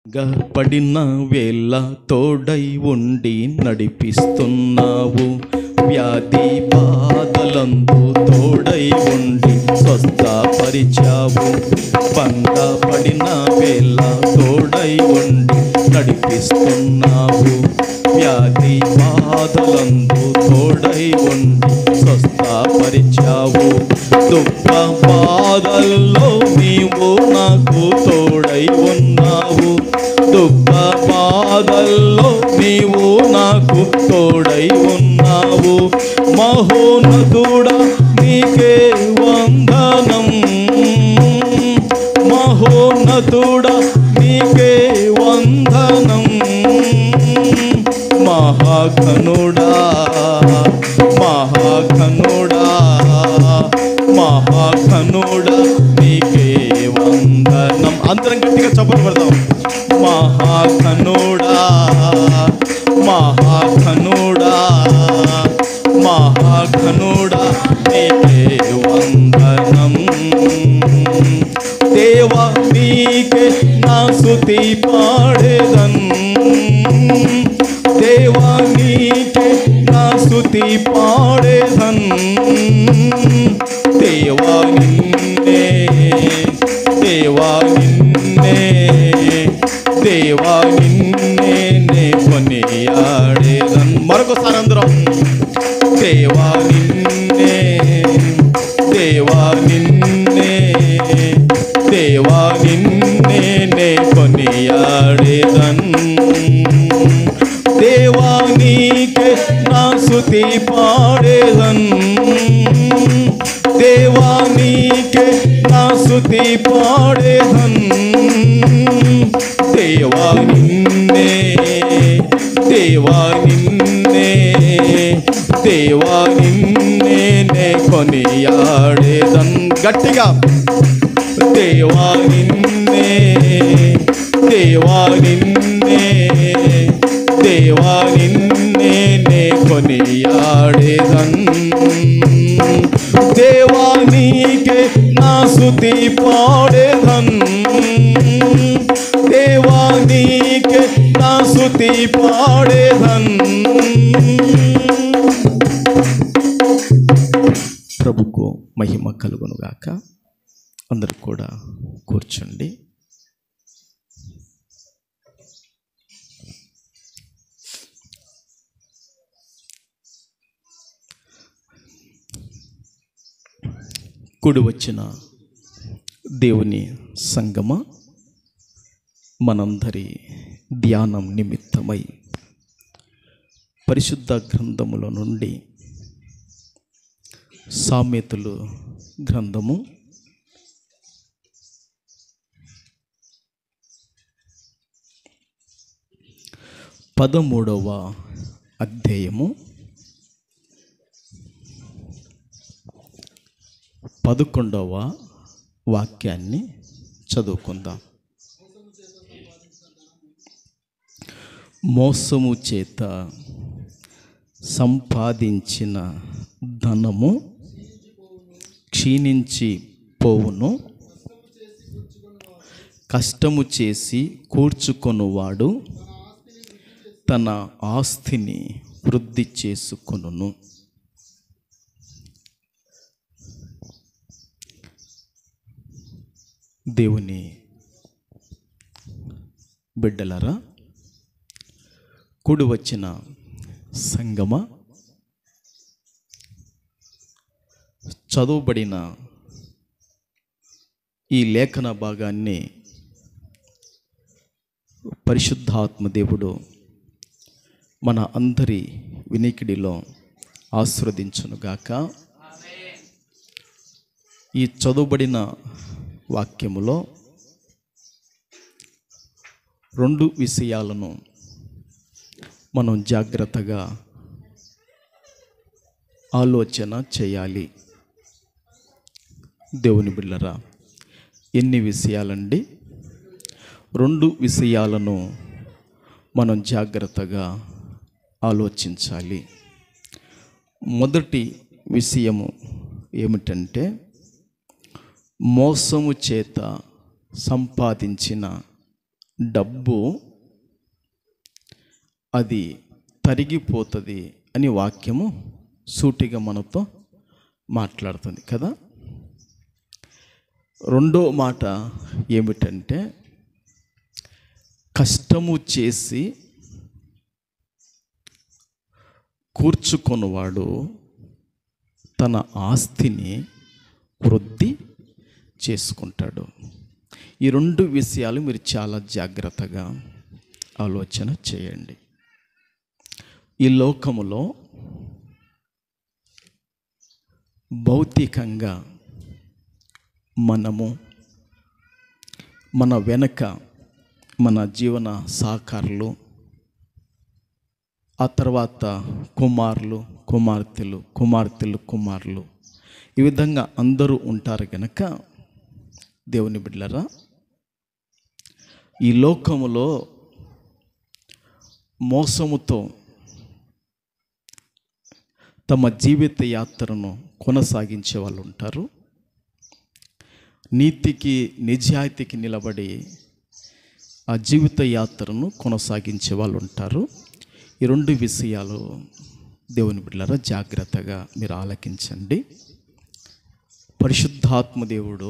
పడిన వేళ తోడై ఉండి నడిపిస్తున్నావు. వ్యాధి బాధలందు తోడై ఉండి స్వస్థపరిచావు. బండ పడిన వేళ తోడై ఉండి నడిపిస్తున్నావు. వ్యాధి బాధలందు తోడై ఉండి స్వస్థపరిచావు. దుఃఖ బాధల్లో నీవు నాకు తోడై ఉన్నావు. దుఃఖ బాధల్లో నీవు నాకు తోడై ఉన్నావు. మహోన్నతుడా నీకే వందనం. మహోన్నతుడా నీకే వందనం. మహాఘనుడా మహాఘనుడా మహాఘనుడా నీకే వందనం. అందరం గట్టిగా చప్పట్లు పెడదాం. మహాఘనుడా మహాఘనుడా మహాఘనుడా నీకే వందనం. దేవా నీకే నా స్తుతి పాడేదన్. దేవా నీకే నా స్తుతి పాడేదన్. దేవా నిన్నే దేవా నిన్నే దేవా నిన్నే నే కొనియాడేదన్. మరొకసారి అందరం దేవా నిన్నే దేవా నిన్నే దేవా నిన్నే నే కొనియాడేదన్. దేవా నీకే నా స్తుతి పాడేదన్. దేవా నీకే నా స్తుతి పాడేదన్. దేవా నిన్నే దేవా నిన్నే దేవా నిన్నే నే కొనియాడేదన్. గట్టిగా దేవా నిన్నే దేవా నిన్నే దేవా నిన్నే నే కొనియాడేదన్. దేవా నీకే నా స్తుతి పాడేదన్. దేవా నీకే నా స్తుతి పాడేదన్. ప్రభుకు మహిమ కలుగునుగాక. అందరూ కూడా కూర్చోండి. కూడి వచ్చిన దేవుని సంగమ, మనందరి ధ్యానం నిమిత్తమై పరిశుద్ధ గ్రంథముల నుండి సామెతలు గ్రంథము 13వ అధ్యాయము 11వ వాక్యాన్ని చదువుకుందాం. మోసము చేత సంపాదించిన ధనము క్షీణించి పోవును. కష్టము చేసి కూర్చుకొనువాడు తన ఆస్తిని వృద్ధి చేసుకొనును. దేవుని బిడ్డలరా, కూడి వచ్చిన సంగమ, చదువుబడిన ఈ లేఖన భాగాన్ని పరిశుద్ధాత్మ దేవుడు మన అందరి వినికిడిలో ఆశీర్వదించునుగాక. ఈ చదువుబడిన వాక్యములో 2 విషయాలను మనం జాగ్రత్తగా ఆలోచన చేయాలి. దేవుని బిడ్డలారా, ఎన్ని విషయాలండి? 2 విషయాలను మనం జాగ్రత్తగా ఆలోచించాలి. మొదటి విషయము ఏమిటంటే, మోసము చేత సంపాదించిన డబ్బు అది తరిగిపోతుంది అని వాక్యము సూటిగా మనతో మాట్లాడుతుంది కదా. రెండో మాట ఏమిటంటే, కష్టము చేసి కూర్చుకొనివాడు తన ఆస్తిని వృద్ధి చేసుకుంటాడు. ఈ రెండు విషయాలు మీరు చాలా జాగ్రత్తగా ఆలోచన చేయండి. ఈ లోకములో భౌతికంగా మనము మన వెనక మన జీవన సహకారులు, ఆ తర్వాత కుమారులు, కుమార్తెలు ఈ విధంగా అందరూ ఉంటారు కనుక దేవుని బిడ్డలారా, ఈ లోకములో మోసముతో తమ జీవిత యాత్రను కొనసాగించే వాళ్ళు ఉంటారు. నీతికి నిజాయితీకి నిలబడి ఆ జీవిత యాత్రను కొనసాగించే వాళ్ళు ఉంటారు. ఈ రెండు విషయాలు దేవుని బిడ్డలారా జాగ్రత్తగా మీరు ఆలకించండి. పరిశుద్ధాత్మ దేవుడు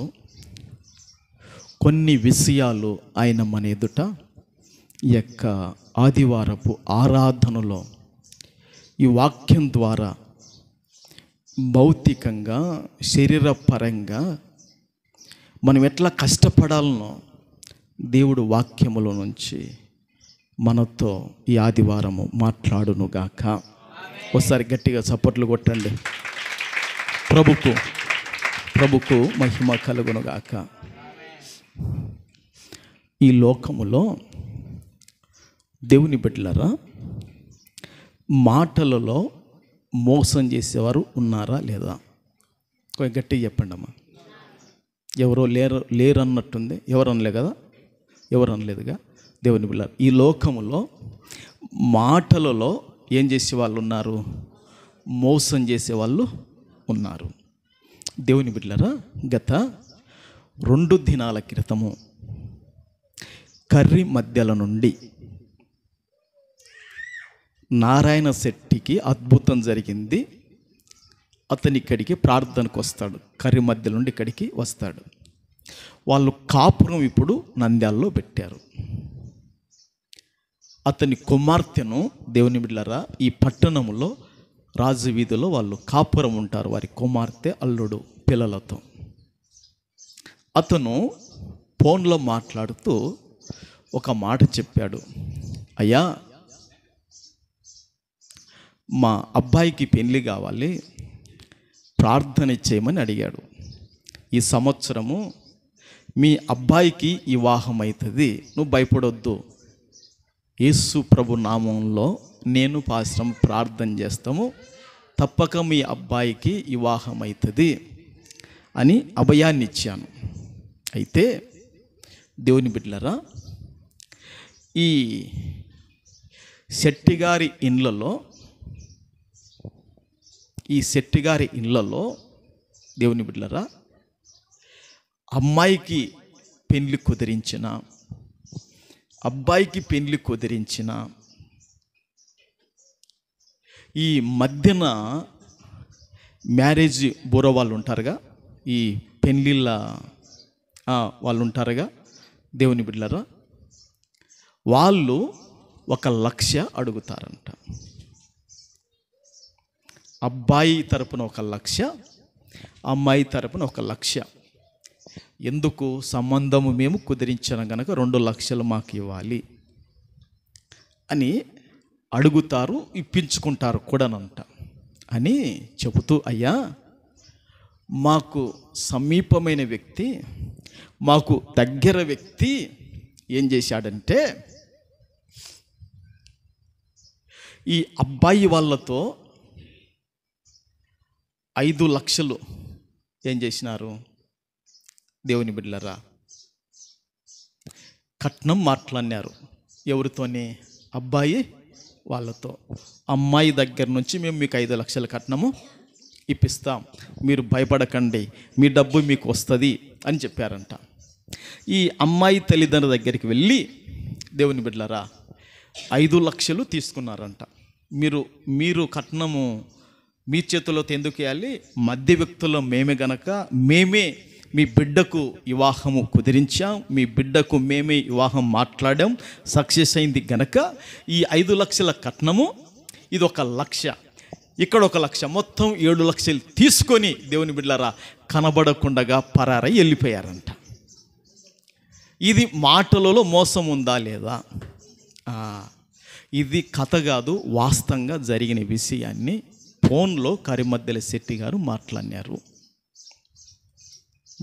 కొన్ని విషయాలు ఆయన మన ఎదుట ఈ యొక్క ఆదివారపు ఆరాధనలో ఈ వాక్యం ద్వారా భౌతికంగా శరీరపరంగా మనం ఎట్లా కష్టపడాలనో దేవుడు వాక్యములో నుంచి మనతో ఈ ఆదివారము మాట్లాడునుగాక. ఒకసారి గట్టిగా చప్పట్లు కొట్టండి. ప్రభుకు మహిమ కలుగునుగాక. ఈ లోకములో దేవుని బిడ్డలారా, మాటలలో మోసం చేసేవారు ఉన్నారా లేదా? కొంచెం గట్టిగా చెప్పండి అమ్మా. ఎవరో లేరు అన్నట్టుంది. ఎవరు అనలే కదా, ఎవరు అనలేదుగా. దేవుని బిడ్డలారా, ఈ లోకములో మాటలలో ఏం చేసే వాళ్ళు ఉన్నారు? మోసం చేసేవాళ్ళు ఉన్నారు. దేవుని బిడ్డలారా, గత 2 దినాల క్రితము కర్రి మధ్యల నుండి నారాయణ శెట్టికి అద్భుతం జరిగింది. అతని ఇక్కడికి ప్రార్థనకు వస్తాడు. కర్రి మధ్య నుండి ఇక్కడికి వస్తాడు. వాళ్ళు కాపురం ఇప్పుడు నంద్యాలలో పెట్టారు. అతని కుమార్తెను, దేవుని బిడ్డలారా, ఈ పట్టణంలో రాజు వీధిలో వాళ్ళు కాపురం ఉంటారు. వారి కుమార్తె, అల్లుడు, పిల్లలతో. అతను ఫోన్లో మాట్లాడుతూ ఒక మాట చెప్పాడు. అయ్యా, మా అబ్బాయికి పెళ్లి కావాలి, ప్రార్థన చేయమని అడిగాడు. ఈ సంవత్సరము మీ అబ్బాయికి వివాహం అవుతుంది, నువ్వు భయపడొద్దు, యేసు ప్రభు నామంలో నేను పాశ్రం ప్రార్థన చేస్తాము, తప్పక మీ అబ్బాయికి వివాహం అవుతుంది అని అభయాన్ని ఇచ్చాను. అయితే దేవుని బిడ్డలారా, ఈ శెట్టిగారి ఇళ్ళలో దేవుని బిడ్డలారా, అమ్మాయికి పెళ్లి కుదిరించిన, అబ్బాయికి పెళ్లి కుదిరించిన, ఈ మధ్యన మ్యారేజ్ బ్యూరో వాళ్ళు ఉంటారుగా, ఈ పెళ్ళిళ్ళ వాళ్ళు ఉంటారుగా, దేవుని బిడ్డలారా, వాళ్ళు 1,00,000 అడుగుతారంట. అబ్బాయి తరపున 1,00,000, అమ్మాయి తరపున 1,00,000. ఎందుకు? సంబంధము మేము కుదిరించాం కనుక 2,00,000 మాకు ఇవ్వాలి అని అడుగుతారు, ఇప్పించుకుంటారు కూడానంట అని చెబుతూ, అయ్యా, మాకు సమీపమైన వ్యక్తి, మాకు దగ్గర వ్యక్తి ఏం చేశాడంటే, ఈ అబ్బాయి వాళ్ళతో 5,00,000 ఏం చేసినారు? దేవుని బిడ్డలారా, కట్నం మాట్లాడినారు. ఎవరితోని? అబ్బాయి వాళ్ళతో. అమ్మాయి దగ్గర నుంచి మేము మీకు 5,00,000 కట్నము ఇప్పిస్తాం, మీరు భయపడకండి, మీ డబ్బు మీకు వస్తుంది అని చెప్పారంట. ఈ అమ్మాయి తల్లిదండ్రుల దగ్గరికి వెళ్ళి దేవుని బిడ్డలారా 5 లక్షలు తీసుకున్నారంట. మీరు కట్నము మీ చేతుల్లో ఎందుకు వేయాలి? మధ్య వ్యక్తుల్లో మేమే గనక మేమే మీ బిడ్డకు వివాహము కుదిరించాం, మీ బిడ్డకు మేమే వివాహం మాట్లాడాం, సక్సెస్ అయింది గనక ఈ 5 లక్షల కట్నము ఇది 1 లక్ష, ఇక్కడ 1 లక్ష, మొత్తం 7 లక్షలు తీసుకొని దేవుని బిడ్డలారా కనబడకుండగా పరారై వెళ్ళిపోయారంట. ఇది మాటలలో మోసం ఉందా లేదా? ఇది కథ కాదు, వాస్తవంగా జరిగిన విషయాన్ని ఫోన్లో కరిమద్దెల శెట్టి గారు మాట్లాడినారు.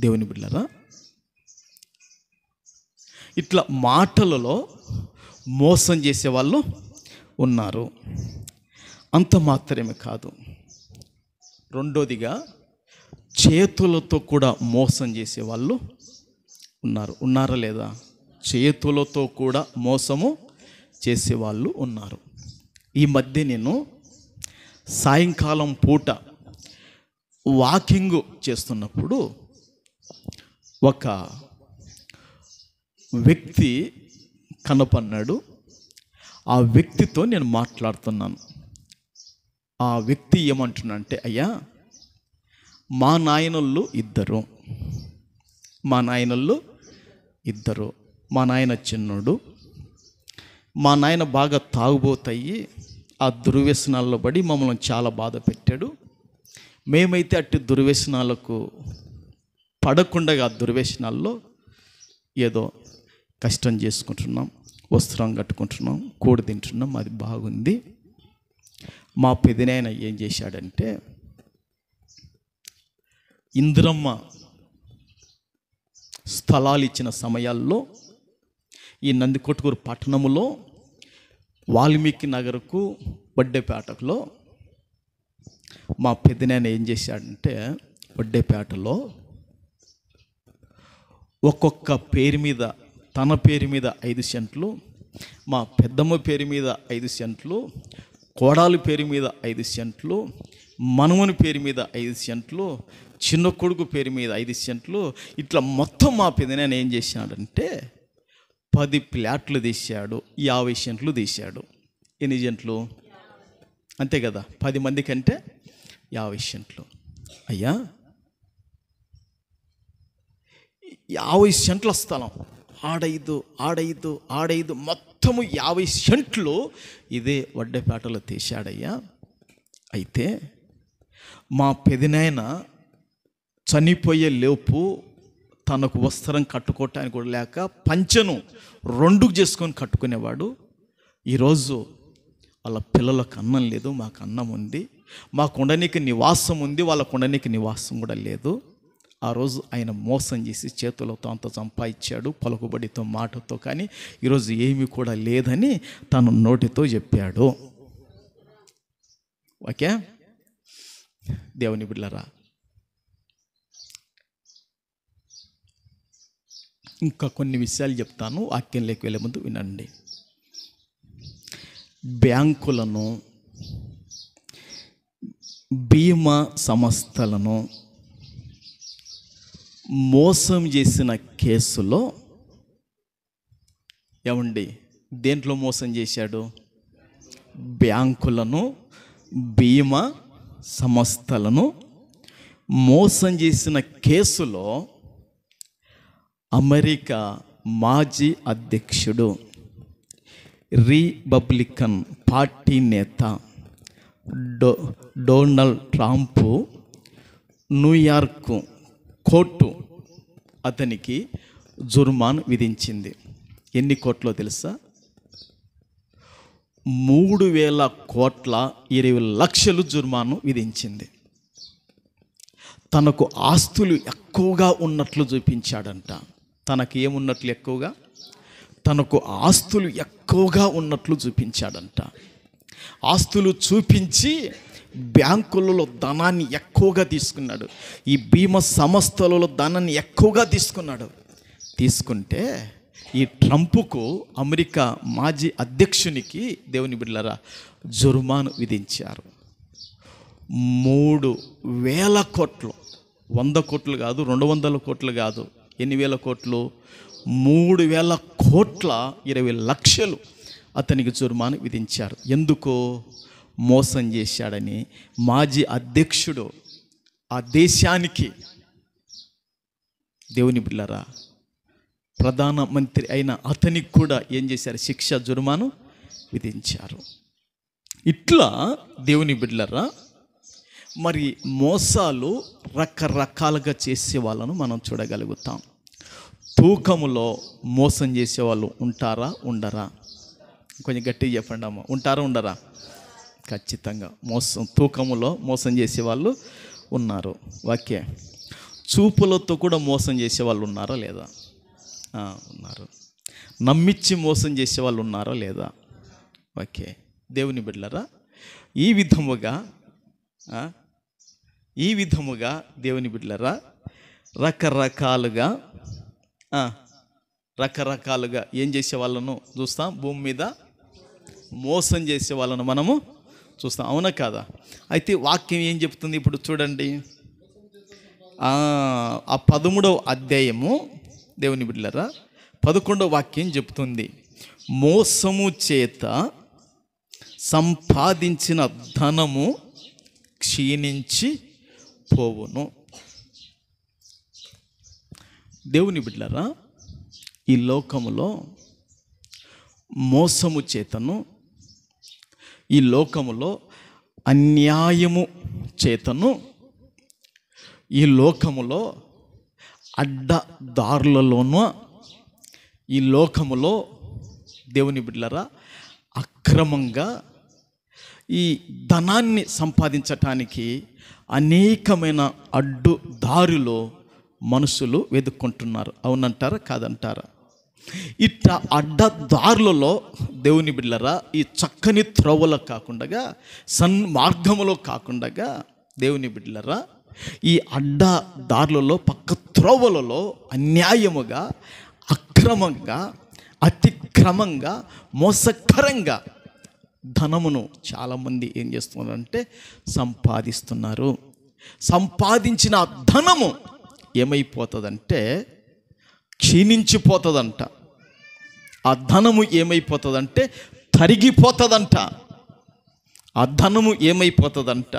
దేవుని బిడ్డలారా, ఇట్లా మాటలలో మోసం చేసే వాళ్ళు ఉన్నారు. అంత మాత్రమే కాదు, రెండోదిగా చేతులతో కూడా మోసం చేసే వాళ్ళు ఉన్నారా లేదా? చేతులతో కూడా మోసము చేసేవాళ్ళు ఉన్నారు. ఈ మధ్య నేను సాయంకాలం పూట వాకింగ్ చేస్తున్నప్పుడు ఒక వ్యక్తి కనపన్నాడు. ఆ వ్యక్తితో నేను మాట్లాడుతున్నాను. ఆ వ్యక్తి ఏమంటున్నాడంటే, అయ్యా మా నాయనళ్ళు ఇద్దరు, మా నాయన చిన్నోడు, మా నాయన బాగా తాగుబోతయ్యి ఆ దుర్వ్యసనాల్లో పడి మమ్మల్ని చాలా బాధ పెట్టాడు. మేమైతే అట్టి దుర్వ్యసనాలకు పడకుండా ఆ దుర్వ్యసనాల్లో ఏదో కష్టం చేసుకుంటున్నాం, వస్త్రం కట్టుకుంటున్నాం, కూడి తింటున్నాం, అది బాగుంది. మా పెదనాయన ఏం చేశాడంటే, ఇందిరమ్మ స్థలాలు ఇచ్చిన సమయాల్లో ఈ నందికొట్కూరు పట్టణములో వాల్మీకి నగర్కు వడ్డేపేటలో మా పెద్దనాయన ఏం చేశాడంటే, వడ్డేపేటలో ఒక్కొక్క పేరు మీద, తన పేరు మీద 5 సెంట్లు, మా పెద్దమ్మ పేరు మీద 5 సెంట్లు, కోడాలి పేరు మీద 5 సెంట్లు, మనవని పేరు మీద 5 సెంట్లు, చిన్న కొడుకు పేరు మీద 5 సెంట్లు, ఇట్లా మొత్తం మా పెదనాయన ఏం చేశాడంటే 10 ప్లాట్లు తీశాడు, 50 సెంట్లు తీశాడు. ఎన్ని సెంట్లు? అంతే కదా, 10 మంది కంటే 50 సెంట్లు. అయ్యా 50 సెంట్ల స్థలం, ఆడైదు మొత్తము 50 సెంట్లు ఇదే వడ్డేపేటలో తీశాడయ్యా. అయితే మా పెదనాయన చనిపోయే లోపు తనకు వస్త్రం కట్టుకోవటానికి కూడా లేక పంచెను 2 చేసుకొని కట్టుకునేవాడు. ఈరోజు వాళ్ళ పిల్లలకు అన్నం లేదు, మాకు అన్నం ఉంది, మాకు ఉండనీకి నివాసం ఉంది, వాళ్ళకు ఉండనీకి నివాసం కూడా లేదు. ఆ రోజు ఆయన మోసం చేసి చేతులతో అంత సంపాదించాడు, పలుకుబడితో, మాటతో, కానీ ఈరోజు ఏమీ కూడా లేదని తను నోటితో చెప్పాడు. ఓకే దేవుని బిడ్డలారా, ఇంకా కొన్ని విషయాలు చెప్తాను, వాక్యంలోకి వెళ్ళే ముందు వినండి. బ్యాంకులను, బీమా సంస్థలను మోసం చేసిన కేసులో ఏమండి, దేంట్లో మోసం చేశాడు? బ్యాంకులను, బీమా సంస్థలను మోసం చేసిన కేసులో అమెరికా మాజీ అధ్యక్షుడు, రిపబ్లికన్ పార్టీ నేత డొనాల్డ్ ట్రంప్ న్యూయార్క్ కోర్టు అతనికి జుర్మాను విధించింది. ఎన్ని కోట్లో తెలుసా? 3,20,00,000 జుర్మాను విధించింది. తనకు ఆస్తులు ఎక్కువగా ఉన్నట్లు చూపించాడంట. తనకు ఏమున్నట్లు ఎక్కువగా? తనకు ఆస్తులు ఎక్కువగా ఉన్నట్లు చూపించాడంట. ఆస్తులు చూపించి బ్యాంకులలో ధనాన్ని ఎక్కువగా తీసుకున్నాడు. ఈ బీమా సంస్థలలో ధనాన్ని ఎక్కువగా తీసుకుంటే ఈ ట్రంప్కు, అమెరికా మాజీ అధ్యక్షునికి, దేవుని బిడ్డలారా, జుర్మాను విధించారు. 3,000 కోట్లు, 100 కోట్లు కాదు, 200 కోట్లు కాదు, ఎన్ని వేల కోట్లు? 3,20,00,000 అతనికి జుర్మాను విధించారు. ఎందుకో? మోసం చేశాడని. మాజీ అధ్యక్షుడు ఆ దేశానికి, దేవుని బిడ్డలారా, ప్రధానమంత్రి అయిన అతనికి కూడా ఏం చేశారు? శిక్ష, జుర్మాను విధించారు. ఇట్లా దేవుని బిడ్డలారా, మరి మోసాలు రకరకాలుగా చేసే వాళ్ళను మనం చూడగలుగుతాం. తూకములో మోసం చేసేవాళ్ళు ఉంటారా, ఉండరా? కొంచెం గట్టిగా చెప్పండి అమ్మ. ఉంటారా, ఉండరా? ఖచ్చితంగా తూకములో మోసం చేసేవాళ్ళు ఉన్నారు. ఓకే. చూపులతో కూడా మోసం చేసేవాళ్ళు ఉన్నారా, లేదా? ఉన్నారు. నమ్మించి మోసం చేసేవాళ్ళు ఉన్నారా, లేదా? ఓకే. దేవుని బిడ్డలారా, ఈ విధముగా దేవుని బిడ్డలారా, రకరకాలుగా ఏం చేసే వాళ్ళను చూస్తాం. భూమి మీద మోసం చేసే వాళ్ళను మనము చూస్తాం. అవునా కాదా? అయితే వాక్యం ఏం చెప్తుంది ఇప్పుడు చూడండి. ఆ 13వ అధ్యాయము దేవుని బిడ్డలారా 11వ వాక్యం చెప్తుంది, మోసము చేత సంపాదించిన ధనము క్షీణించి పోవును. దేవుని బిడ్డలారా, ఈ లోకములో మోసము చేతను, ఈ లోకములో అన్యాయము చేతను, ఈ లోకములో అడ్డదారులలోనూ, ఈ లోకములో దేవుని బిడ్డలారా అక్రమంగా ఈ ధనాన్ని సంపాదించటానికి అనేకమైన అడ్డుదారులు మనుషులు వెతుక్కుంటున్నారు. అవునంటారా, కాదంటారా? ఇట్లా అడ్డదారులలో దేవుని బిడ్డలారా, ఈ చక్కని త్రోవలో కాకుండా, సన్మార్గములో కాకుండా, దేవుని బిడ్డలారా, ఈ అడ్డదారులలో, పక్క త్రోవలలో అన్యాయముగా, అక్రమంగా, అతిక్రమంగా, మోసకరంగా ధనమును చాలామంది ఏం చేస్తున్నారంటే సంపాదిస్తున్నారు. సంపాదించిన ధనము ఏమైపోతుందంటే క్షీణించిపోతుందంట. ఆ ధనము ఏమైపోతుందంటే తరిగిపోతుందంట. ఆ ధనము ఏమైపోతుందంట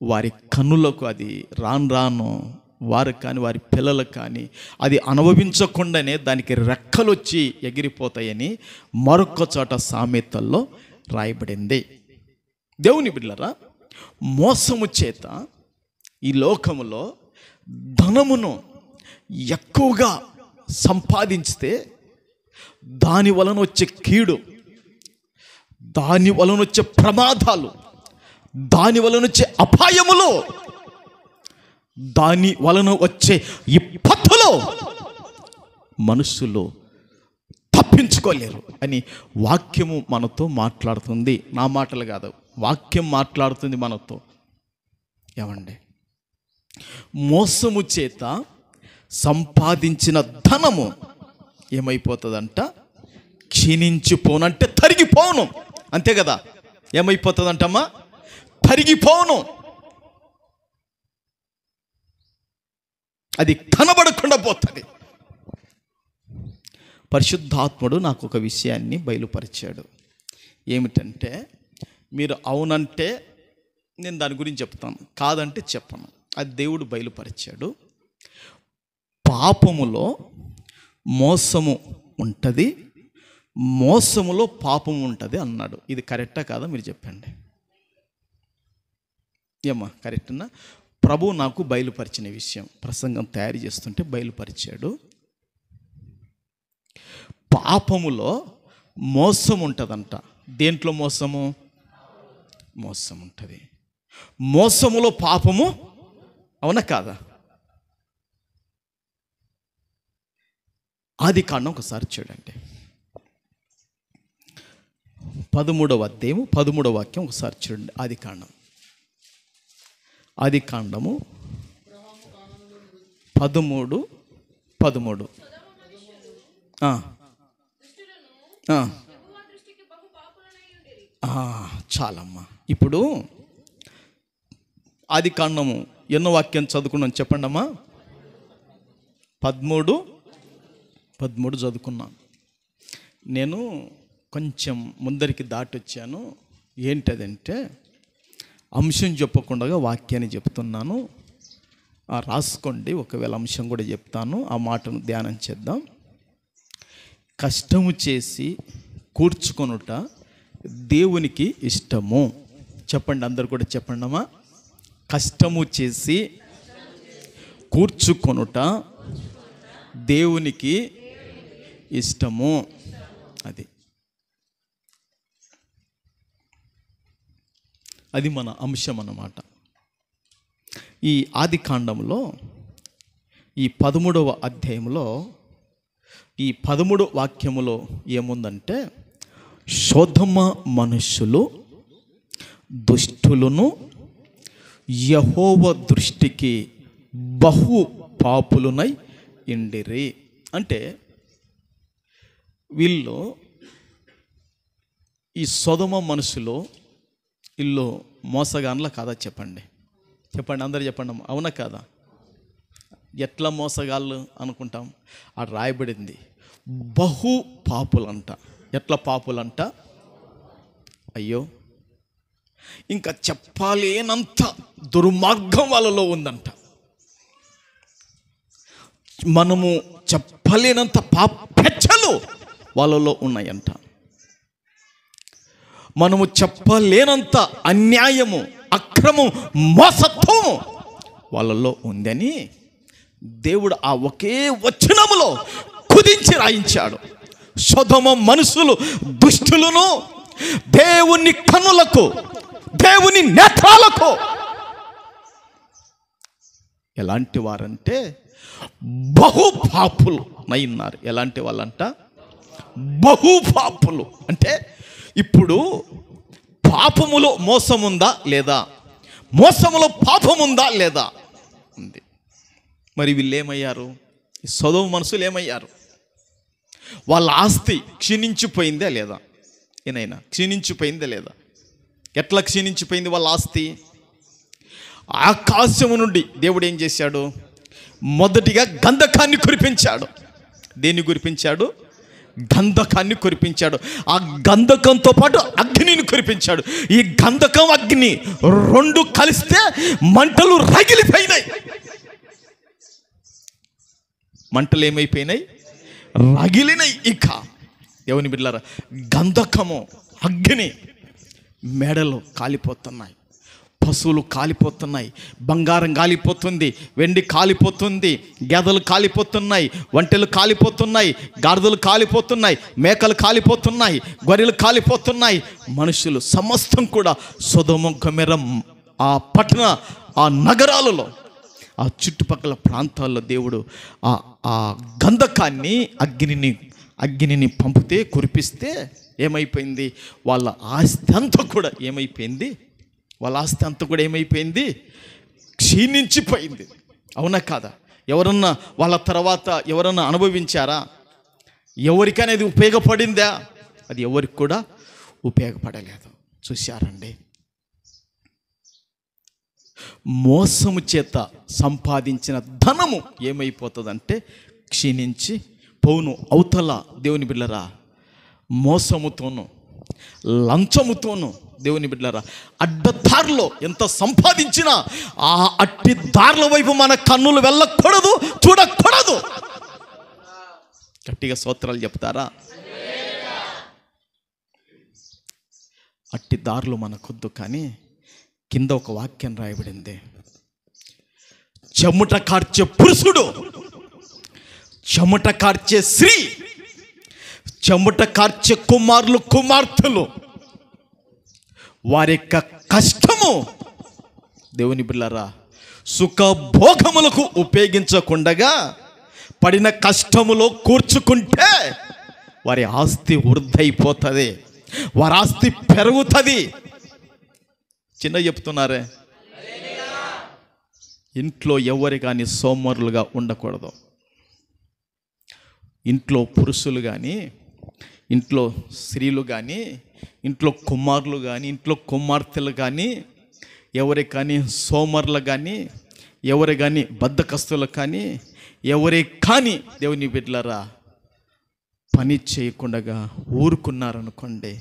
వారి కన్నులకు అది రాను వారు కానీ వారి పిల్లలకు కానీ అది అనుభవించకుండానే దానికి రెక్కలు వచ్చి ఎగిరిపోతాయని మరొక చోట సామెతల్లో రాయబడింది. దేవుని బిడ్డలారా, మోసము చేత ఈ లోకములో ధనమును ఎక్కువగా సంపాదించితే దాని వలన వచ్చే కీడు, దాని వలన వచ్చే ప్రమాదాలు, దాని వలన వచ్చే అపాయములు, దాని వలన వచ్చే విపత్తులు మనుషులు తప్పించుకోలేరు అని వాక్యము మనతో మాట్లాడుతుంది. నా మాటలు కాదు, వాక్యం మాట్లాడుతుంది మనతో. ఏమండి, మోసము చేత సంపాదించిన ధనము ఏమైపోతుందంట? క్షీణించిపోనంటే తరిగిపోను. అంతే కదా? ఏమైపోతుందంటమ్మా? తరిగిపోను. అది కనబడకుండా పోతుంది. పరిశుద్ధాత్ముడు నాకు ఒక విషయాన్ని బయలుపరిచాడు. ఏమిటంటే, మీరు అవునంటే నేను దాని గురించి చెప్తాను, కాదంటే చెప్పను. అది దేవుడు బయలుపరిచాడు. పాపములో మోసము ఉంటుంది, మోసములో పాపము ఉంటుంది అన్నాడు. ఇది కరెక్టా కాదా మీరు చెప్పండి. ఏమ్మా, కరెక్టనా? ప్రభు నాకు బయలుపరిచిన విషయం, ప్రసంగం తయారు చేస్తుంటే బయలుపరిచాడు. పాపములో మోసం ఉంటుందంట. దేంట్లో మోసము? మోసం ఉంటుంది. మోసములో పాపము, అవునా కాదా? ఆదికాండం ఒకసారి చూడండి, 13వ అధ్యాయము 13వ వాక్యం ఒకసారి చూడండి. ఆదికాండము 13:13. చాలమ్మా. ఇప్పుడు ఆదికాండము ఎన్నో వాక్యం చదువుకున్నాం చెప్పండి అమ్మా? 13, 13 చదువుకున్నాను. నేను కొంచెం ముందరికి దాటొచ్చాను. ఏంటదంటే అంశం చెప్పకుండా వాక్యాన్ని చెప్తున్నాను. రాసుకోండి, ఒకవేళ అంశం కూడా చెప్తాను. ఆ మాటను ధ్యానం చేద్దాం. కష్టము చేసి కూర్చుకొనుట దేవునికి ఇష్టము. చెప్పండి, అందరు కూడా చెప్పండి అమ్మా. కష్టము చేసి కూర్చుకొనుట దేవునికి ఇష్టము. అది మన అంశం అన్నమాట. ఈ ఆది కాండంలో ఈ 13వ అధ్యాయంలో ఈ 13 వాక్యములో ఏముందంటే, సొదొమ మనుష్యులు దుష్టులను యెహోవా దృష్టికి బహు పాపులునై ఇండిరి. అంటే వీళ్ళు ఈ సొదొమ మనుషులు వీళ్ళు మోసగాన్ల కాదా? చెప్పండి అందరు చెప్పండి. అవునా కాదా? ఎట్లా మోసగాళ్ళు అనుకుంటాం? అది రాయబడింది బహు పాపులంట. ఎట్లా పాపులంట? అయ్యో, ఇంకా చెప్పలేనంత దుర్మార్గం వాళ్ళలో ఉందంట. మనము చెప్పలేనంత పాపెచ్చలు వాళ్ళలో ఉన్నాయంట. మనము చెప్పలేనంత అన్యాయము, అక్రమం, మోసత్వం వాళ్ళలో ఉందని దేవుడు ఆ ఒకే వచనములో కుదించి రాయించాడు. సొదొమ మనుషులు దుష్టులను దేవుని కనులకు, దేవుని నేత్రాలకు ఎలాంటి వారంటే బహు పాపులు నయ్యున్నారు. ఎలాంటి వాళ్ళంట? బహు పాపులు. అంటే ఇప్పుడు పాపములో మోసముందా లేదా? మోసములో పాపముందా లేదా? ఉంది. మరి వీళ్ళు ఏమయ్యారు? సొదొమ మనుషులు ఏమయ్యారు? వాళ్ళ ఆస్తి క్షీణించిపోయిందా లేదా? ఏనైనా క్షీణించిపోయిందా లేదా? ఎట్లా క్షీణించిపోయింది వాళ్ళ ఆస్తి? ఆకాశము నుండి దేవుడు ఏం చేశాడు? మొదటిగా గంధకాన్ని కురిపించాడు. దేన్ని కురిపించాడు? గంధకాన్ని కురిపించాడు. ఆ గంధకంతో పాటు అగ్నిని కురిపించాడు. ఈ గంధకం, అగ్ని రెండు కలిస్తే మంటలు రగిలిపోయినాయి. మంటలు ఏమైపోయినాయి? రగిలినాయి. ఇక దేవుని బిడ్డలారా, గంధకము, అగ్ని మెడలు కాలిపోతున్నాయి, పశువులు కాలిపోతున్నాయి, బంగారం కాలిపోతుంది, వెండి కాలిపోతుంది, గేదెలు కాలిపోతున్నాయి, ఒంటెలు కాలిపోతున్నాయి, గాడిదలు కాలిపోతున్నాయి, మేకలు కాలిపోతున్నాయి, గొర్రెలు కాలిపోతున్నాయి. మనుషులు సమస్తం కూడా సొదొమ గొమొర్రా ఆ పట్టణ, ఆ నగరాలలో, ఆ చుట్టుపక్కల ప్రాంతాల్లో దేవుడు ఆ గంధకాన్ని, అగ్నిని పంపితే, కురిపిస్తే ఏమైపోయింది? వాళ్ళ ఆస్తి అంతా కూడా ఏమైపోయింది? వాళ్ళ ఆస్తి అంతా కూడా ఏమైపోయింది? క్షీణించిపోయింది. అవునా కాదా? ఎవరన్నా వాళ్ళ తర్వాత ఎవరన్నా అనుభవించారా? ఎవరికైనా అది ఉపయోగపడిందా? అది ఎవరికి కూడా ఉపయోగపడలేదు. చూశారండి, మోసము చేత సంపాదించిన ధనము ఏమైపోతుందంటే క్షీణించి పోవును. అవతల దేవుని బిడ్డలారా, మోసముతోనూ లంచముతోనూ దేవుని బిడ్డలారా, అడ్డదారిలో ఎంత సంపాదించినా ఆ అట్టి దారుల వైపు మన కన్నులు వెళ్ళకూడదు, చూడకూడదు. గట్టిగా స్తోత్రాలు చెప్తారా? అట్టి దారులు మనకొద్దు. కానీ కింద ఒక వాక్యం రాయబడింది, చెమట కార్చే పురుషుడు, చెమట కార్చే స్త్రీ, చెమట కార్చే కుమారులు, కుమార్తెలు, వారి యొక్క కష్టము దేవుని బిడ్డలారా సుఖభోగములకు ఉపయోగించకుండగా పడిన కష్టములో కూర్చుకుంటే వారి ఆస్తి వృద్ధైపోతుంది, వారి ఆస్తి పెరుగుతుంది. చిన్న చెప్తున్నారే, ఇంట్లో ఎవరి కానీ సోమరులుగా ఉండకూడదు. ఇంట్లో పురుషులు కానీ, ఇంట్లో స్త్రీలు కానీ, ఇంట్లో కుమారులు కానీ, ఇంట్లో కుమార్తెలు కానీ, ఎవరి కానీ సోమరులు కానీ, ఎవరి కానీ బద్ధకస్తులు కానీ, ఎవరే కానీ దేవుని బిడ్డలారా పని చేయకుండా ఊరుకున్నారనుకోండి,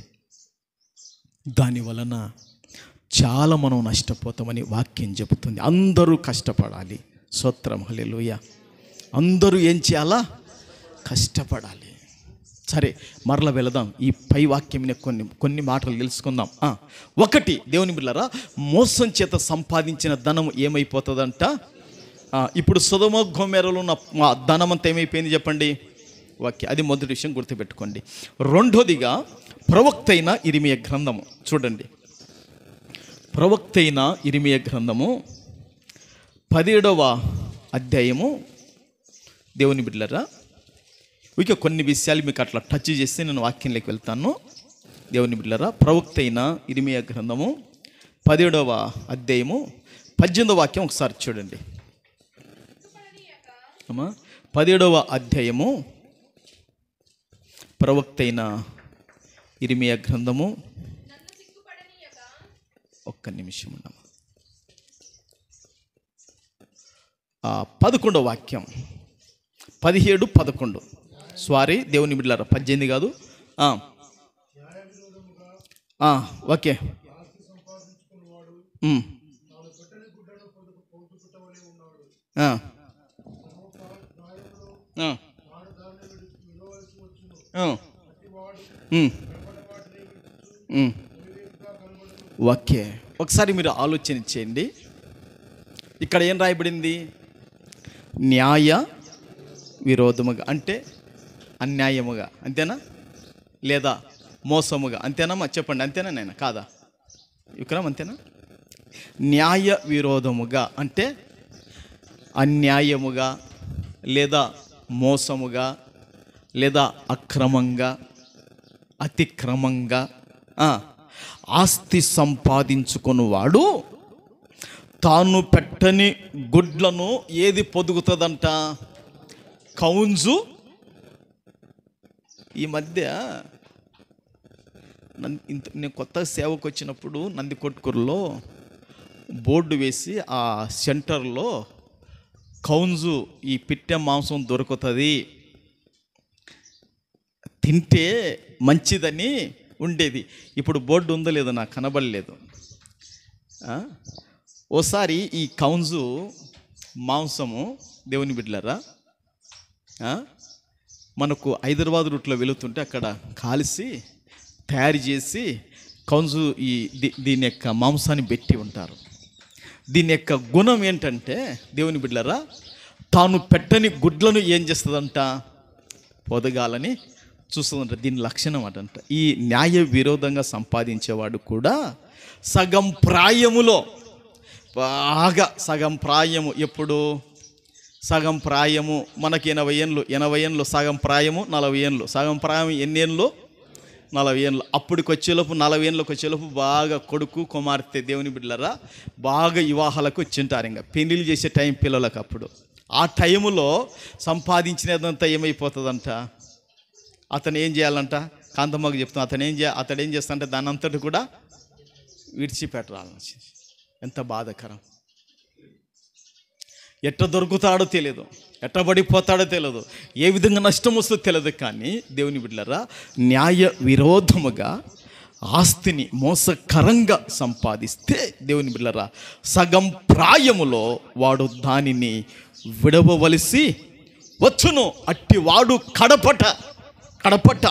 దాని వలన చాలా మనం నష్టపోతామని వాక్యం చెబుతుంది. అందరూ కష్టపడాలి. స్తోత్రం, హల్లెలూయా. అందరూ ఏం చేయాలా? కష్టపడాలి. సరే, మరలా వెళదాం. ఈ పై వాక్యం కొన్ని మాటలు తెలుసుకుందాం. ఒకటి, దేవుని బిడ్డలారా, మోసం చేత సంపాదించిన ధనం ఏమైపోతుందంట? ఇప్పుడు సొదొమ గొమొర్రాలో ఉన్న ధనం అంతా ఏమైపోయింది చెప్పండి? వాక్యం. అది మొదటి విషయం గుర్తుపెట్టుకోండి. రెండోదిగా ప్రవక్త అయిన ఇర్మీయా గ్రంథము చూడండి. ప్రవక్త అయిన ఇర్మీయా గ్రంథము 17వ అధ్యాయము. దేవుని బిడ్డలారా, ఇక కొన్ని విషయాలు మీకు అట్లా టచ్ చేస్తే నేను వాక్యంలోకి వెళ్తాను. దేవుని బిడ్డలారా, ప్రవక్త అయిన ఇర్మీయా గ్రంథము 17వ అధ్యాయము 18వ వాక్యం ఒకసారి చూడండి అమ్మా. 17వ అధ్యాయము ప్రవక్త అయిన ఇర్మీయా గ్రంథము. ఒక్క నిమిషం ఉండమ్మా. 11వ వాక్యం, 17, 11. సారీ, దేవుని బిడ్డలారా, 18 కాదు. ఓకే. ఓకే, ఒకసారి మీరు ఆలోచన చేయండి. ఇక్కడ ఏం రాయబడింది? న్యాయ విరోధముగా అంటే అన్యాయముగా, అంతేనా? లేదా మోసముగా, అంతేనమ్మా? చెప్పండి, అంతేనా? నేను కాదా విక్రమ్, అంతేనా? న్యాయ విరోధముగా అంటే అన్యాయముగా, లేదా మోసముగా, లేదా అక్రమంగా, అతిక్రమంగా ఆస్తి సంపాదించుకున్నవాడు తాను పెట్టని గుడ్లను ఏది పొదుగుతుందంట? కౌంజు. ఈ మధ్య నేను కొత్త సేవకు వచ్చినప్పుడు నందికొట్కూరులో బోర్డు వేసి ఆ సెంటర్లో కౌంజు, ఈ పిట్టె మాంసం దొరుకుతుంది, తింటే మంచిదని ఉండేది. ఇప్పుడు బోర్డు ఉందో లేదో నాకు కనబడలేదు. ఓసారి ఈ కౌంజు మాంసము, దేవుని బిడ్డలారా, మనకు హైదరాబాద్ రూట్లో వెళుతుంటే అక్కడ కాల్చి తయారు చేసి కౌంజు దీని యొక్క మాంసాన్ని పెట్టి ఉంటారు. దీని యొక్క గుణం ఏంటంటే, దేవుని బిడ్డలారా, తాను పెట్టని గుడ్లను ఏం చేస్తుందంట? పొదగాలని చూస్తుందంట. దీని లక్షణం అటంట. ఈ న్యాయ విరోధంగా సంపాదించేవాడు కూడా సగం ప్రాయములో, బాగా సగం ప్రాయము, ఎప్పుడు సగం ప్రాయము మనకి 80 ఏళ్ళు, సగం ప్రాయము 40 ఏళ్ళు. సగం ప్రాయం ఎన్ని ఏళ్ళు? 40 ఏళ్ళు. అప్పటికి వచ్చేలోపు 40 ఏళ్ళకి వచ్చేలోపు బాగా కొడుకు కుమార్తె, దేవుని బిడ్డలారా, బాగా వివాహాలకు వచ్చింటారు. ఇంకా పెళ్ళిళ్ళు చేసే టైం పిల్లలకు. అప్పుడు ఆ టైములో సంపాదించినదంతా ఏమైపోతుందంట? అతను ఏం చేయాలంట? కాంతమ్మకు చెప్తాం, అతడు ఏం చేస్తాడంటే దాని అంతటి కూడా విడిచిపెట్టాలని. ఎంత బాధాకరం! ఎట్ట దొరుకుతాడో తెలియదు, ఎట్ట పడిపోతాడో తెలియదు, ఏ విధంగా నష్టం వస్తుందో తెలియదు. కానీ దేవుని బిడ్డలారా, న్యాయ విరోధముగా ఆస్తిని మోసకరంగా సంపాదిస్తే, దేవుని బిడ్డలారా, సగం ప్రాయములో వాడు దానిని విడవవలసి వచ్చును. అట్టివాడు కడపట